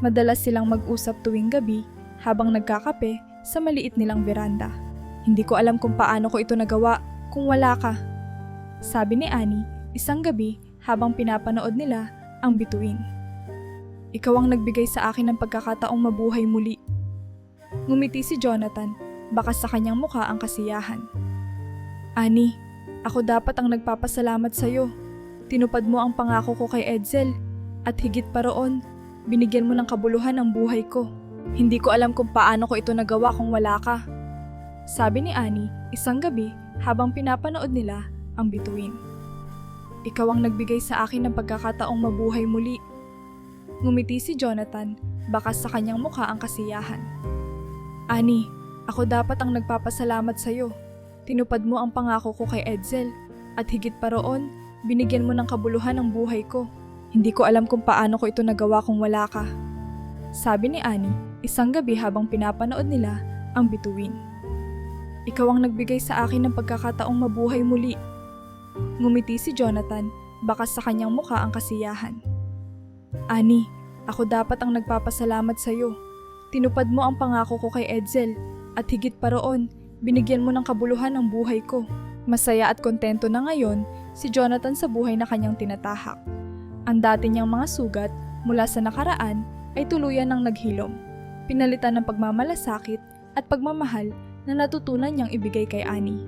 Madalas silang mag-usap tuwing gabi habang nagkakape sa maliit nilang veranda. Hindi ko alam kung paano ko ito nagawa kung wala ka. Sabi ni Annie isang gabi habang pinapanood nila ang bituin. Ikaw ang nagbigay sa akin ng pagkakataong mabuhay muli. Ngumiti si Jonathan, bakas sa kanyang mukha ang kasiyahan. Annie, ako dapat ang nagpapasalamat sa iyo. Tinupad mo ang pangako ko kay Edsel at higit pa roon, binigyan mo ng kabuluhan ang buhay ko. Hindi ko alam kung paano ko ito nagawa kung wala ka. Sabi ni Annie isang gabi habang pinapanood nila ang bituin. Ikaw ang nagbigay sa akin ng pagkakataong mabuhay muli. Ngumiti si Jonathan, bakas sa kanyang mukha ang kasiyahan. Annie, ako dapat ang nagpapasalamat sa iyo. Tinupad mo ang pangako ko kay Edsel at higit pa roon, binigyan mo ng kabuluhan ang buhay ko. Hindi ko alam kung paano ko ito nagawa kung wala ka. Sabi ni Annie isang gabi habang pinapanood nila ang bituin. Ikaw ang nagbigay sa akin ng pagkakataong mabuhay muli. Ngumiti si Jonathan, bakas sa kanyang mukha ang kasiyahan. Annie, ako dapat ang nagpapasalamat sa iyo. Tinupad mo ang pangako ko kay Edsel at higit pa roon, binigyan mo ng kabuluhan ang buhay ko. Masaya at kontento na ngayon si Jonathan sa buhay na kanyang tinatahak. Ang dati niyang mga sugat mula sa nakaraan ay tuluyan ng naghilom. Pinalitan ng pagmamalasakit at pagmamahal na natutunan niyang ibigay kay Annie.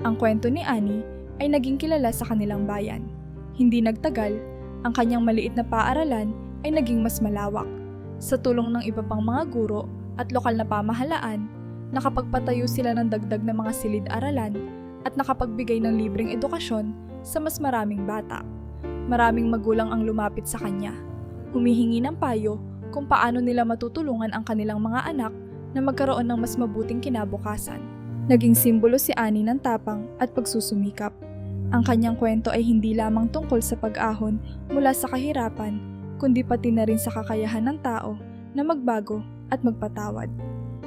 Ang kwento ni Annie ay naging kilala sa kanilang bayan. Hindi nagtagal, ang kanyang maliit na paaralan ay naging mas malawak. Sa tulong ng iba pang mga guro at lokal na pamahalaan, nakapagpatayo sila ng dagdag na mga silid-aralan at nakapagbigay ng libreng edukasyon sa mas maraming bata. Maraming magulang ang lumapit sa kanya, humihingi ng payo kung paano nila matutulungan ang kanilang mga anak na magkaroon ng mas mabuting kinabukasan. Naging simbolo si Annie ng tapang at pagsusumikap. Ang kanyang kwento ay hindi lamang tungkol sa pag-ahon mula sa kahirapan, kundi pati na rin sa kakayahan ng tao na magbago at magpatawad.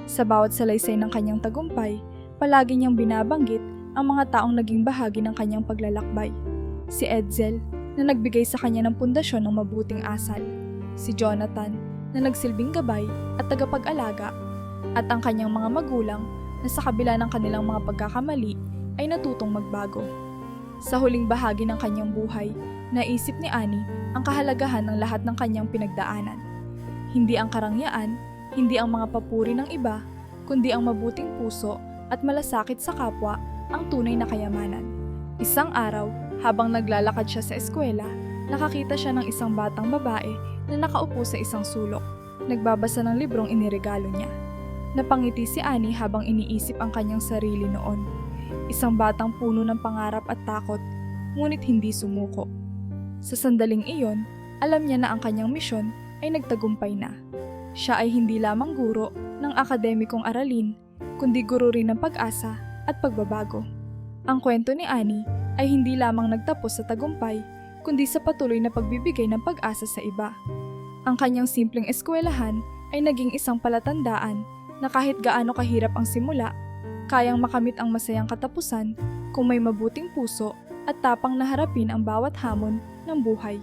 Sa bawat salaysay ng kanyang tagumpay, palagi niyang binabanggit ang mga taong naging bahagi ng kanyang paglalakbay. Si Edsel, na nagbigay sa kanya ng pundasyon ng mabuting asal. Si Jonathan, na nagsilbing gabay at tagapag-alaga. At ang kanyang mga magulang, na sa kabila ng kanilang mga pagkakamali ay natutong magbago. Sa huling bahagi ng kanyang buhay, naisip ni Annie ang kahalagahan ng lahat ng kanyang pinagdaanan. Hindi ang karangyaan, hindi ang mga papuri ng iba, kundi ang mabuting puso at malasakit sa kapwa ang tunay na kayamanan. Isang araw, habang naglalakad siya sa eskwela, nakakita siya ng isang batang babae na nakaupo sa isang sulok, nagbabasa ng librong iniregalo niya. Napangiti si Annie habang iniisip ang kanyang sarili noon. Isang batang puno ng pangarap at takot, ngunit hindi sumuko. Sa sandaling iyon, alam niya na ang kanyang misyon ay nagtagumpay na. Siya ay hindi lamang guro ng akademikong aralin, kundi guro rin ng pag-asa at pagbabago. Ang kwento ni Annie ay hindi lamang nagtapos sa tagumpay, kundi sa patuloy na pagbibigay ng pag-asa sa iba. Ang kanyang simpleng eskwelahan ay naging isang palatandaan na kahit gaano kahirap ang simula, kayang makamit ang masayang katapusan kung may mabuting puso at tapang na harapin ang bawat hamon ng buhay.